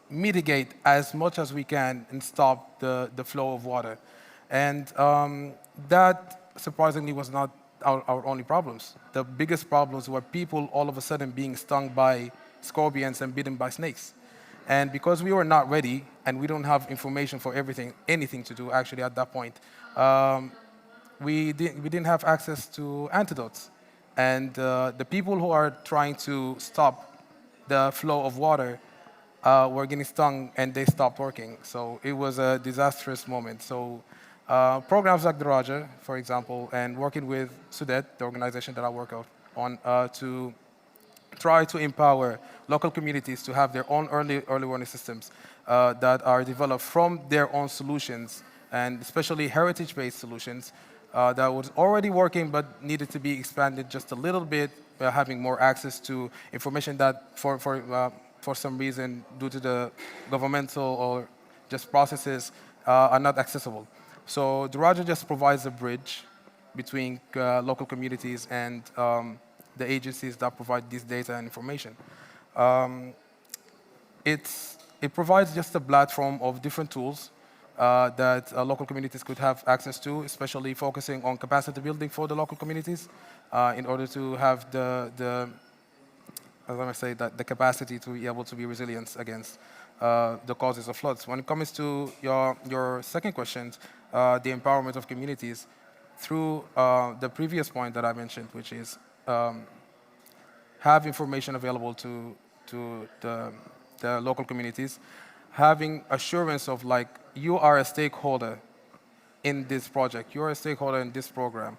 mitigate as much as we can and stop the flow of water. And that surprisingly was not our only problems. The biggest problems were people all of a sudden being stung by scorpions and bitten by snakes. And because we were not ready and we don't have information for anything to do actually at that point, we didn't have access to antidotes. And the people who are trying to stop the flow of water were getting stung and they stopped working. So it was a disastrous moment. So programs like the Raja, for example, and working with Sudet, the organization that I work on, to try to empower local communities to have their own early warning systems that are developed from their own solutions, and especially heritage-based solutions that was already working but needed to be expanded just a little bit, having more access to information that for some reason, due to the governmental or just processes, are not accessible. So the Raja just provides a bridge between local communities and the agencies that provide this data and information. It provides just a platform of different tools that local communities could have access to, especially focusing on capacity building for the local communities in order to have the capacity to be able to be resilient against the causes of floods. When it comes to your second question, the empowerment of communities, through the previous point that I mentioned, which is have information available to the local communities, having assurance of like, you are a stakeholder in this project, you are a stakeholder in this program,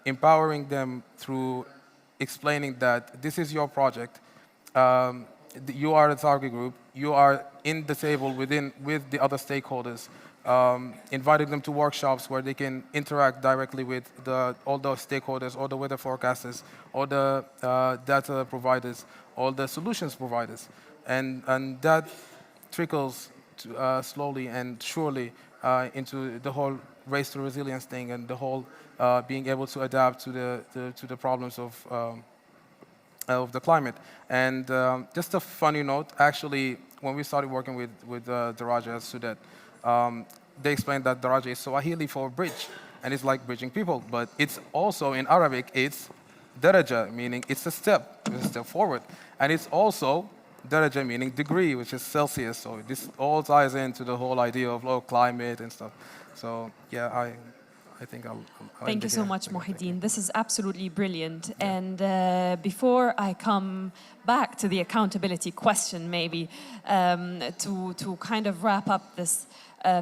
empowering them through explaining that this is your project, you are the target group, you are in the table with the other stakeholders, inviting them to workshops where they can interact directly with all those stakeholders, all the weather forecasters, all the data providers, all the solutions providers. And that trickles slowly and surely into the whole race to resilience thing and the whole being able to adapt to the problems of the climate. And just a funny note, actually, when we started working with Daraja at Sudet, they explained that Daraja is Swahili for bridge, and it's like bridging people. But it's also, in Arabic, it's daraja, meaning it's a step forward. And it's also daraja, meaning degree, which is Celsius. So this all ties into the whole idea of low climate and stuff. So yeah, I think I'll Thank you so much, Mohideen. This is absolutely brilliant. Yeah. And before I come back to the accountability question, maybe, to kind of wrap up this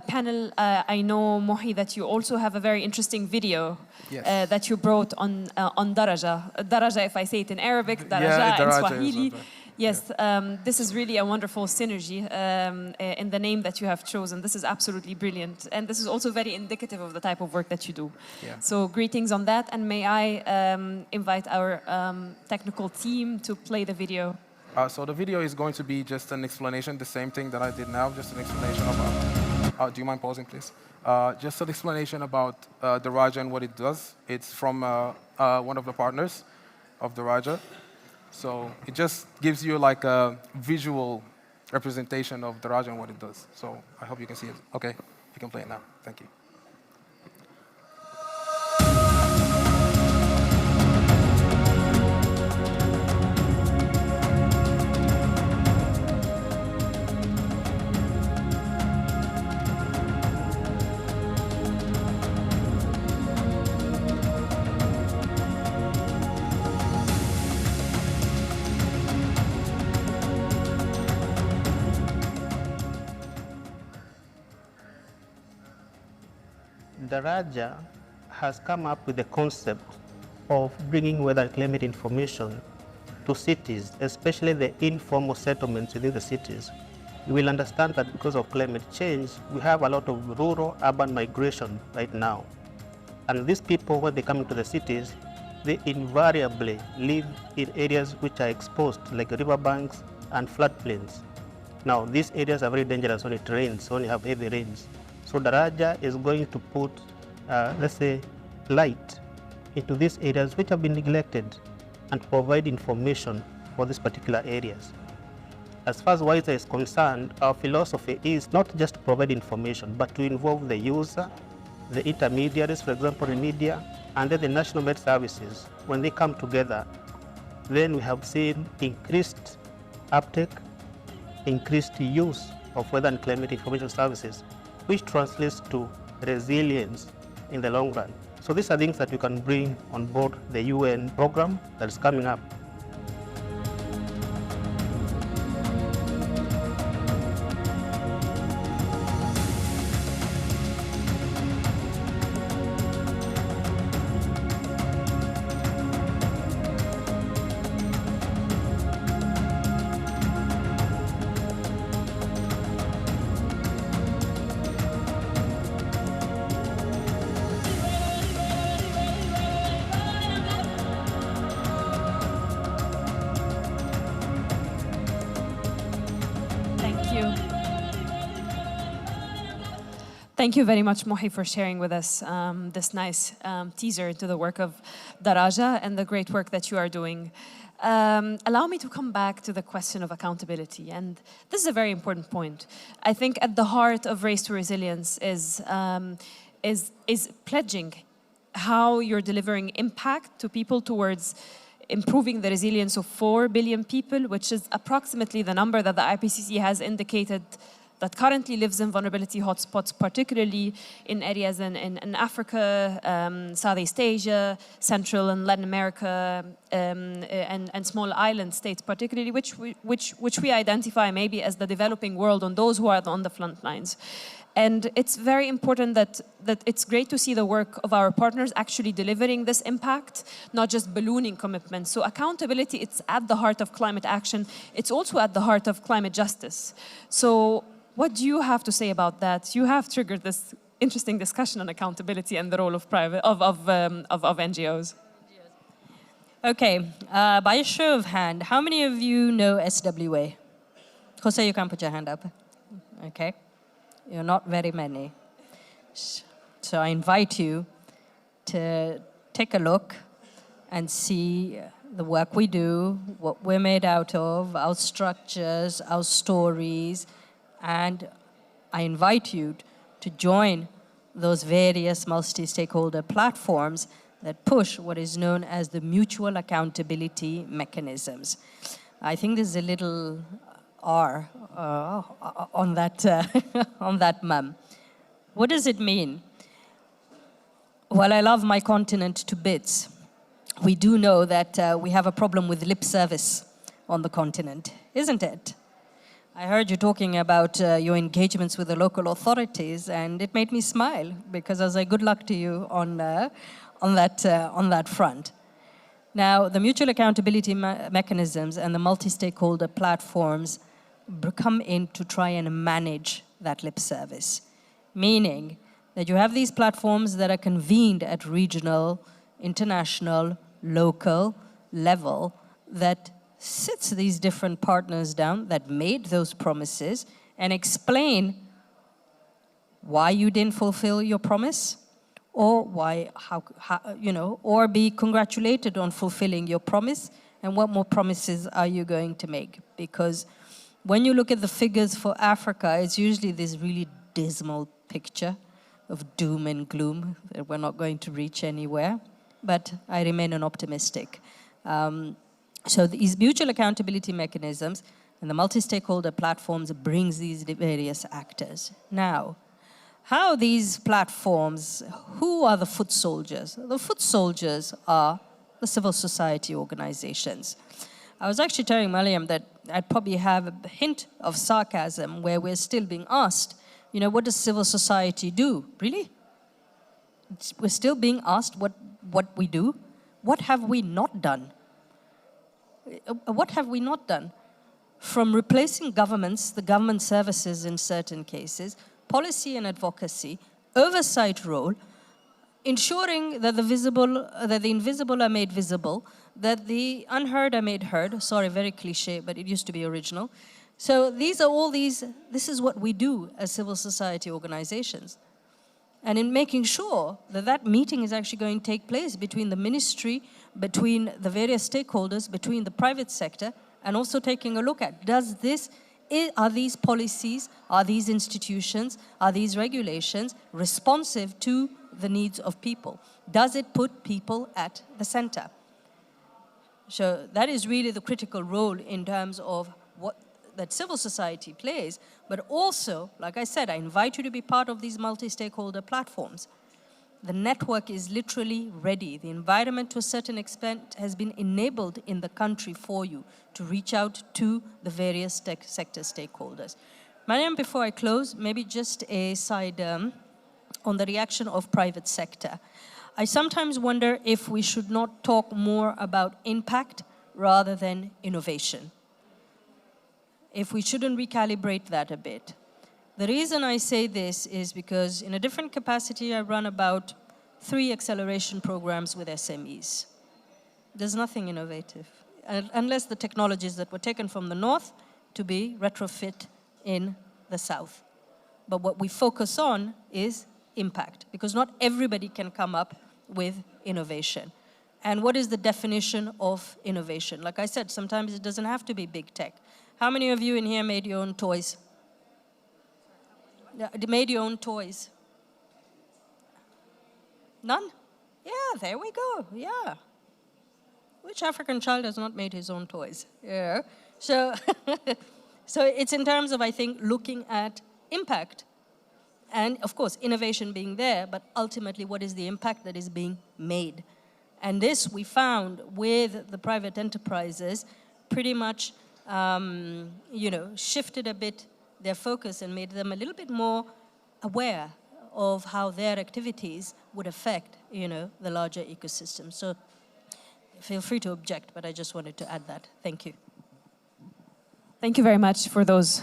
panel, I know, Mohi, that you also have a very interesting video that you brought on Daraja. Daraja, if I say it in Arabic, Daraja in Swahili. Yes, this is really a wonderful synergy in the name that you have chosen. This is absolutely brilliant. And this is also very indicative of the type of work that you do. Yeah. So greetings on that. And may I invite our technical team to play the video. So the video is going to be just an explanation, the same thing that I did now, just an explanation about... do you mind pausing, please? Just an explanation about the Raja and what it does. It's from one of the partners of the Raja. So it just gives you like a visual representation of the Raja and what it does. So I hope you can see it. Okay, you can play it now. Thank you. Daraja has come up with the concept of bringing weather climate information to cities, especially the informal settlements within the cities. You will understand that because of climate change, we have a lot of rural-urban migration right now. And these people, when they come into the cities, they invariably live in areas which are exposed, like riverbanks and floodplains. Now, these areas are very dangerous when it rains, when you have heavy rains. So Daraja is going to put, let's say, light into these areas which have been neglected and provide information for these particular areas. As far as WISA is concerned, our philosophy is not just to provide information, but to involve the user, the intermediaries, for example, the media, and then the national med services. When they come together, then we have seen increased uptake, increased use of weather and climate information services, which translates to resilience in the long run. So these are things that we can bring on board the UN program that is coming up. Thank you. Thank you very much, Mohi, for sharing with us this nice teaser to the work of Daraja and the great work that you are doing. Allow me to come back to the question of accountability, and this is a very important point. I think at the heart of Race to Resilience is pledging how you're delivering impact to people towards improving the resilience of 4 billion people, which is approximately the number that the IPCC has indicated that currently lives in vulnerability hotspots, particularly in areas in Africa, Southeast Asia, Central and Latin America, and small island states particularly, which we identify maybe as the developing world, on those who are on the front lines. And it's very important that it's great to see the work of our partners actually delivering this impact, not just ballooning commitments. So accountability, it's at the heart of climate action. It's also at the heart of climate justice. So what do you have to say about that? You have triggered this interesting discussion on accountability and the role of NGOs. Okay, by a show of hand, how many of you know SWA? Jose, you can put your hand up. Okay. You're not very many. So I invite you to take a look and see the work we do, what we're made out of, our structures, our stories, and I invite you to join those various multi-stakeholder platforms that push what is known as the mutual accountability mechanisms. I think there's a little R on that on that mum. What does it mean? Well, I love my continent to bits. We do know that we have a problem with lip service on the continent, isn't it? I heard you talking about your engagements with the local authorities, and it made me smile because I was like, good luck to you on that front. Now, the mutual accountability mechanisms and the multi-stakeholder platforms come in to try and manage that lip service, meaning that you have these platforms that are convened at regional, international, local level that sits these different partners down that made those promises and explain why you didn't fulfill your promise, or or be congratulated on fulfilling your promise, and what more promises are you going to make? Because when you look at the figures for Africa, it's usually this really dismal picture of doom and gloom that we're not going to reach anywhere. But I remain an optimistic. So these mutual accountability mechanisms and the multi-stakeholder platforms brings these various actors. Now, how these platforms, who are the foot soldiers? The foot soldiers are the civil society organizations. I was actually telling Mariam that I'd probably have a hint of sarcasm where we're still being asked, what does civil society do? Really? We're still being asked what we do. What have we not done? What have we not done? From replacing governments, the government services in certain cases, policy and advocacy, oversight role, ensuring that the invisible are made visible, that the unheard are made heard. Sorry, very cliche, but it used to be original. So this is what we do as civil society organizations. And in making sure that that meeting is actually going to take place between the ministry, between the various stakeholders, between the private sector, and also taking a look at, are these policies, are these institutions, are these regulations responsive to the needs of people? Does it put people at the center? So that is really the critical role in terms of what that civil society plays, but also, like I said, I invite you to be part of these multi-stakeholder platforms. The network is literally ready. The environment, to a certain extent, has been enabled in the country for you to reach out to the various sector stakeholders. Mariam, before I close, maybe just a side on the reaction of private sector. I sometimes wonder if we should not talk more about impact rather than innovation. If we shouldn't recalibrate that a bit. The reason I say this is because in a different capacity, I run about 3 acceleration programs with SMEs. There's nothing innovative, unless the technologies that were taken from the north to be retrofit in the south. But what we focus on is impact, because not everybody can come up with innovation. And what is the definition of innovation? Like I said, sometimes it doesn't have to be big tech. How many of you in here made your own toys? Made your own toys? None? Yeah, there we go, yeah. Which African child has not made his own toys? Yeah. So, so it's in terms of, I think, looking at impact. And of course, innovation being there, but ultimately what is the impact that is being made? And this we found with the private enterprises pretty much, shifted a bit their focus and made them a little bit more aware of how their activities would affect, the larger ecosystem. So feel free to object, but I just wanted to add that. Thank you. Thank you very much for those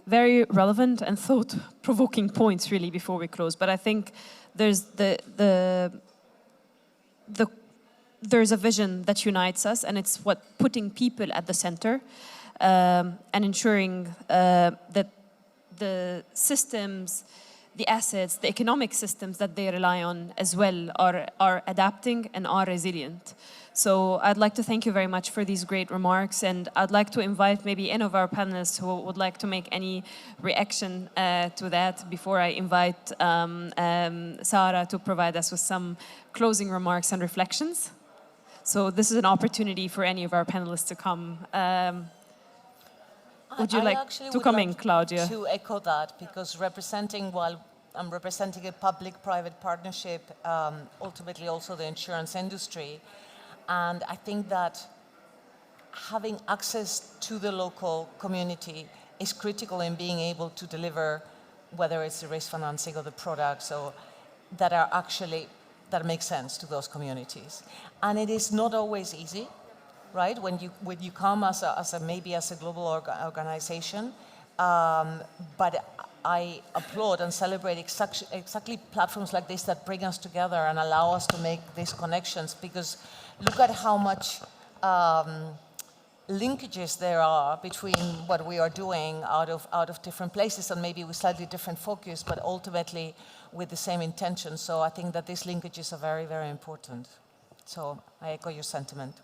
very relevant and thought-provoking points, really, before we close. But I think there's there's a vision that unites us, and it's what putting people at the center and ensuring that the systems, the assets, the economic systems that they rely on as well are adapting and are resilient. So I'd like to thank you very much for these great remarks, and I'd like to invite maybe any of our panelists who would like to make any reaction to that before I invite Sarah to provide us with some closing remarks and reflections. So this is an opportunity for any of our panelists to come. Would you like to come in, Claudia? To echo that, because while I'm representing a public-private partnership, ultimately also the insurance industry, and I think that having access to the local community is critical in being able to deliver, whether it's the risk financing or the products that make sense to those communities. And it is not always easy, right? When you come maybe as a global organization, but I applaud and celebrate exactly platforms like this that bring us together and allow us to make these connections, because look at how much linkages there are between what we are doing out of different places, and maybe with slightly different focus, but ultimately with the same intention. So I think that these linkages are very, very important. So I echo your sentiment.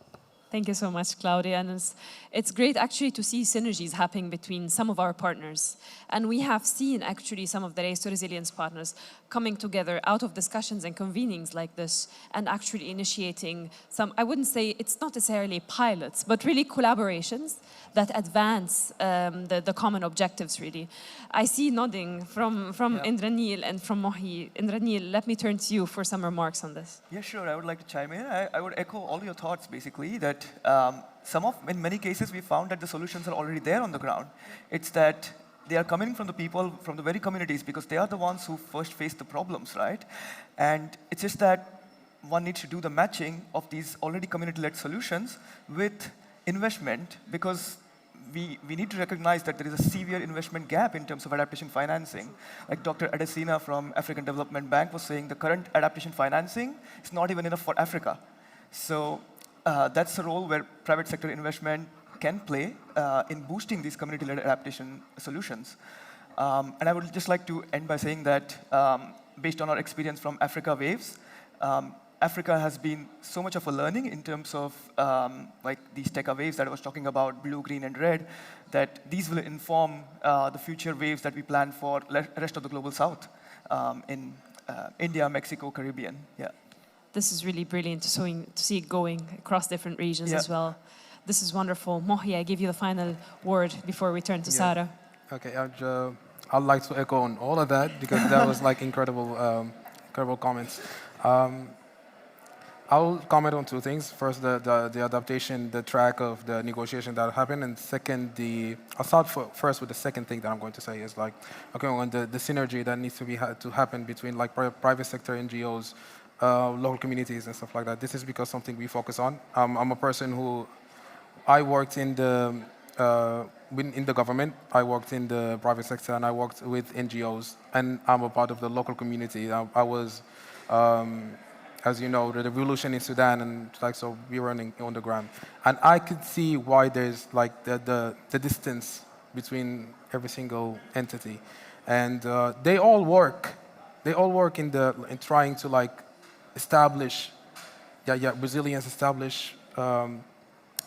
Thank you so much, Claudia. And it's great actually to see synergies happening between some of our partners. And we have seen actually some of the Race to Resilience partners coming together out of discussions and convenings like this and actually initiating some, I wouldn't say it's not necessarily pilots, but really collaborations that advance the common objectives, really. I see nodding from Indranil and from Mohi. Indranil, let me turn to you for some remarks on this. Yeah, sure. I would like to chime in. I would echo all your thoughts, basically, that in many cases, we found that the solutions are already there on the ground. It's that they are coming from the people, from the very communities, because they are the ones who first face the problems, right? And it's just that one needs to do the matching of these already community-led solutions with investment, because we need to recognize that there is a severe investment gap in terms of adaptation financing. Like Dr. Adesina from African Development Bank was saying, the current adaptation financing is not even enough for Africa. So that's a role where private sector investment can play in boosting these community-led adaptation solutions. And I would just like to end by saying that based on our experience from Africa Waves, Africa has been so much of a learning in terms of like these TECA waves that I was talking about, blue, green, and red, that these will inform the future waves that we plan for the rest of the global south in India, Mexico, Caribbean. Yeah. This is really brilliant to see it going across different regions as well. this is wonderful. Mohi, I give you the final word before we turn to Sarah. Okay, I'd like to echo on all of that because that was like incredible, incredible comments. I'll comment on two things. First, the adaptation, the track of the negotiation that happened, and second, I'll start first with the second thing that I'm going to say is like, okay, on the synergy that needs to happen between like private sector, NGOs, local communities and stuff like that. This is because something we focus on. I'm a person who, I worked in the government, I worked in the private sector, and I worked with NGOs, and I'm a part of the local community. I was, as you know, the revolution in Sudan, and like so we were on the ground, and I could see why there's like the distance between every single entity, and they all work in trying to like establish, resilience, establish.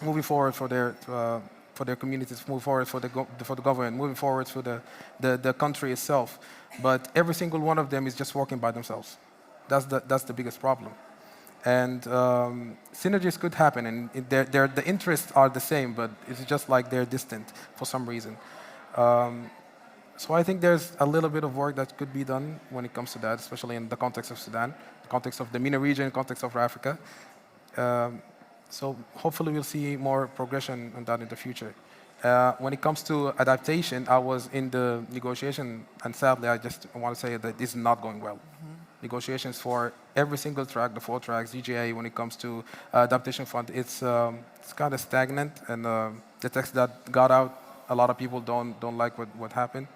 Moving forward for their communities, moving forward for the government, moving forward for the country itself. But every single one of them is just working by themselves. That's the biggest problem. And synergies could happen, and the interests are the same, but it's just like they're distant for some reason. So I think there's a little bit of work that could be done when it comes to that, especially in the context of Sudan, the context of the MENA region, context of Africa. So hopefully we'll see more progression on that in the future. When it comes to adaptation, I was in the negotiation, and sadly, I just want to say that this is not going well. Negotiations for every single track, the 4 tracks, DGA, when it comes to adaptation fund, it's kind of stagnant, and the text that got out, a lot of people don't like what happened.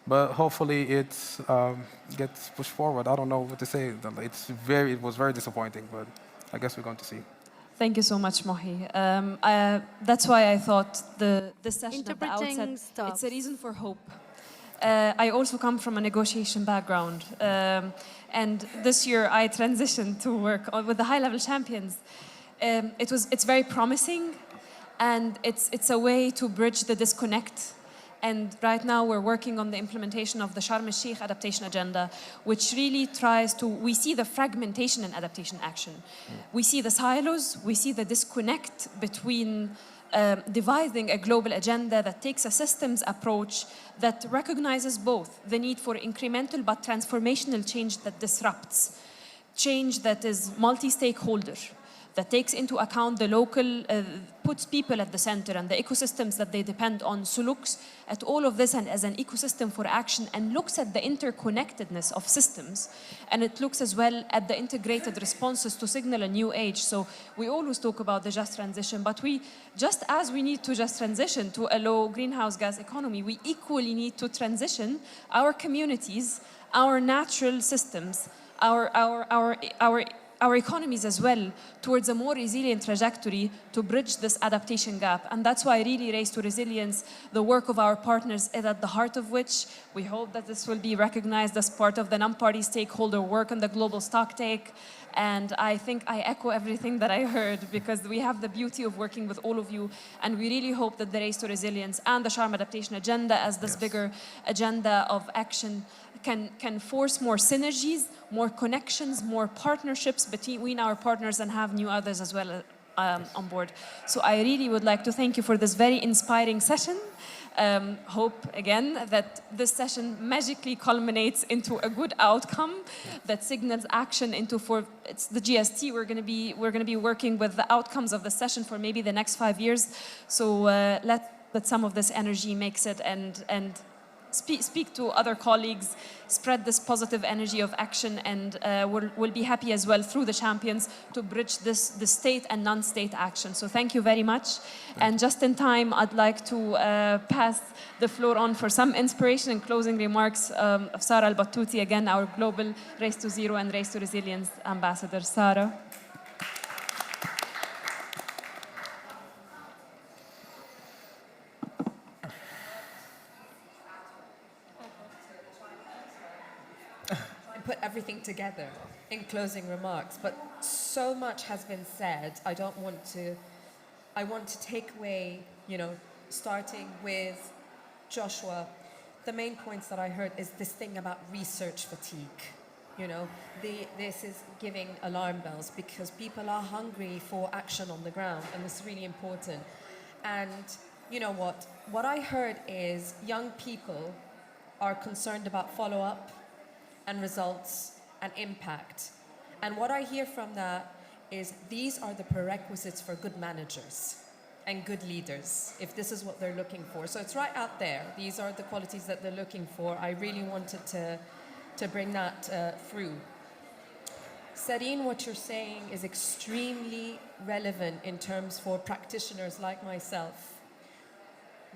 But hopefully it gets pushed forward. I don't know what to say. It was very disappointing, but I guess we're going to see. Thank you so much, Mohi. That's why I thought the session at the outset, it's a reason for hope. I also come from a negotiation background. And this year I transitioned to work with the high-level champions. It's very promising, and it's a way to bridge the disconnect. And right now we're working on the implementation of the Sharm el-Sheikh Adaptation Agenda, which really tries to, we see the fragmentation in adaptation action. We see the silos, we see the disconnect between devising a global agenda that takes a systems approach that recognizes both the need for incremental but transformational change that disrupts, change that is multi-stakeholder, that takes into account the local, puts people at the center and the ecosystems that they depend on, so looks at all of this and as an ecosystem for action, and looks at the interconnectedness of systems. And it looks as well at the integrated responses to signal a new age. So we always talk about the just transition, but just as we need to just transition to a low greenhouse gas economy, we equally need to transition our communities, our natural systems, our economies as well towards a more resilient trajectory to bridge this adaptation gap. And that's why really Race to Resilience, the work of our partners, is at the heart of which we hope that this will be recognized as part of the non-party stakeholder work on the global stocktake. And I think I echo everything that I heard, because we have the beauty of working with all of you, and we really hope that the Race to Resilience and the Sharm Adaptation Agenda as this bigger agenda of action can force more synergies, more connections, more partnerships between our partners, and have new others as well on board. So I really would like to thank you for this very inspiring session. Hope again that this session magically culminates into a good outcome that signals action it's the GST. We're going to be working with the outcomes of the session for maybe the next 5 years. So let some of this energy makes it, and speak to other colleagues, spread this positive energy of action, and we'll be happy as well through the champions to bridge the state and non-state action. So thank you very much. And just in time, I'd like to pass the floor on for some inspiration and closing remarks of Sarah Al-Battuti, again, our global Race to Zero and Race to Resilience ambassador. Sarah. Put everything together in closing remarks, but so much has been said. I want to take away, starting with Joshua, the main points that I heard is this thing about research fatigue. You know, this is giving alarm bells because people are hungry for action on the ground, and this is really important. And you know what? What I heard is young people are concerned about follow-up and results and impact. And what I hear from that is these are the prerequisites for good managers and good leaders, if this is what they're looking for. So it's right out there. These are the qualities that they're looking for. I really wanted to bring that through. Sarine, what you're saying is extremely relevant in terms for practitioners like myself.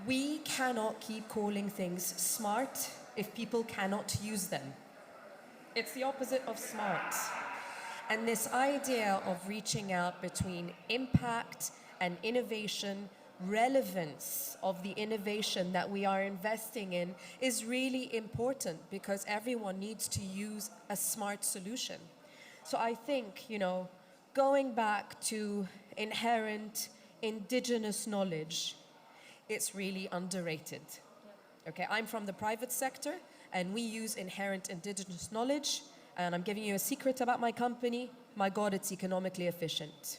We cannot keep calling things smart if people cannot use them. It's the opposite of smart. And this idea of reaching out between impact and innovation, relevance of the innovation that we are investing in is really important because everyone needs to use a smart solution. So I think, you know, going back to inherent indigenous knowledge, it's really underrated. Okay, I'm from the private sector and we use inherent indigenous knowledge, and I'm giving you a secret about my company. My God, it's economically efficient.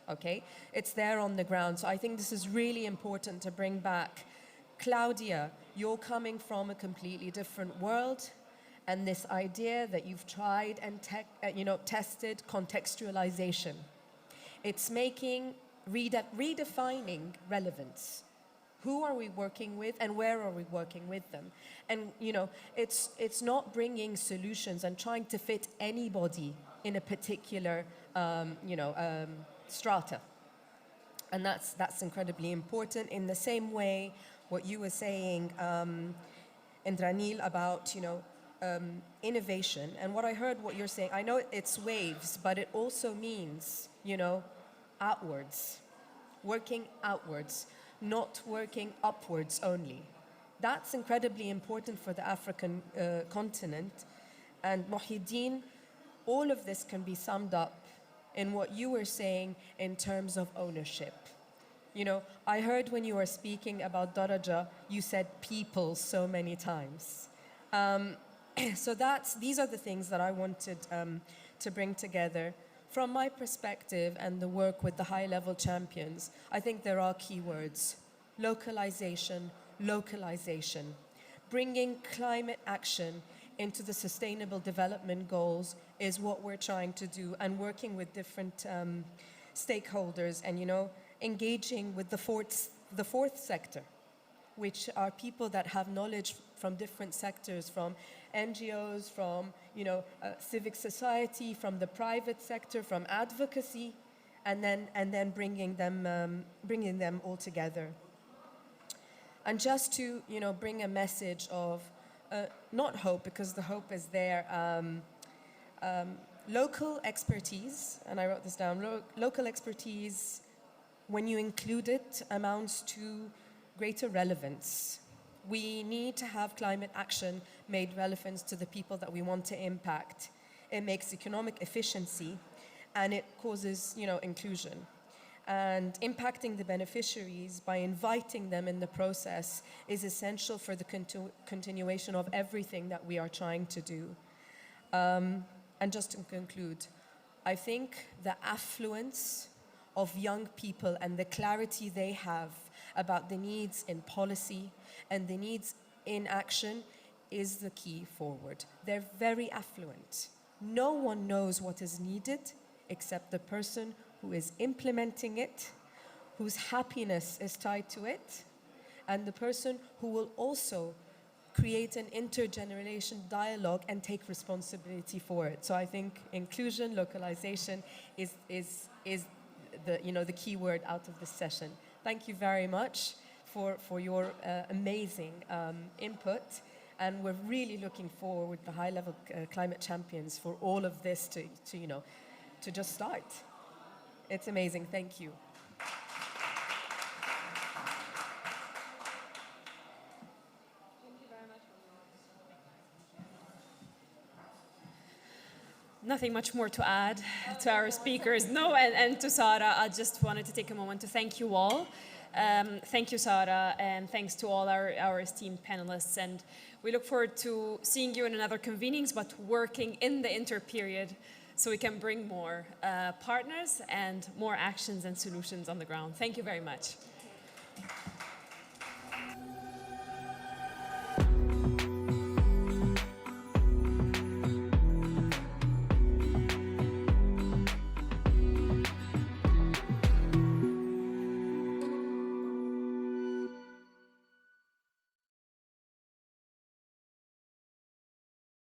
Okay, it's there on the ground. So I think this is really important to bring back. Claudia, you're coming from a completely different world, and this idea that you've tried and tested contextualization. It's making, redefining relevance. Who are we working with and where are we working with them? And you know, it's not bringing solutions and trying to fit anybody in a particular strata. And that's incredibly important. In the same way, what you were saying, Indranil, about innovation, and what I heard what you're saying, I know it's waves, but it also means, outwards, working outwards, not working upwards only. That's incredibly important for the African continent. And Mohiddin, all of this can be summed up in what you were saying in terms of ownership. You know, I heard when you were speaking about Daraja, you said people so many times. So these are the things that I wanted to bring together. From my perspective and the work with the high-level champions, I think there are keywords. Localization, localization. Bringing climate action into the Sustainable Development Goals is what we're trying to do, and working with different stakeholders and, engaging with the fourth sector, which are people that have knowledge from different sectors, from NGOs, from civic society, from the private sector, from advocacy, and then bringing them all together. And just to bring a message of not hope, because the hope is there. Local expertise, and I wrote this down. Local expertise, when you include it, amounts to greater relevance. We need to have climate action made relevant to the people that we want to impact. It makes economic efficiency, and it causes, inclusion. And impacting the beneficiaries by inviting them in the process is essential for the continuation of everything that we are trying to do. And just to conclude, I think the affluence of young people and the clarity they have about the needs in policy and the needs in action is the key forward. They're very affluent. No one knows what is needed except the person who is implementing it, whose happiness is tied to it, and the person who will also create an intergenerational dialogue and take responsibility for it. So I think inclusion, localization is the key word out of this session. Thank you very much for your amazing input, and we're really looking forward with the high-level climate champions for all of this to just start. It's amazing. Thank you. Nothing much more to add to our speakers. No, and to Sarah, I just wanted to take a moment to thank you all. Thank you, Sarah, and thanks to all our esteemed panelists. And we look forward to seeing you in another convenings, but working in the interperiod so we can bring more partners and more actions and solutions on the ground. Thank you very much.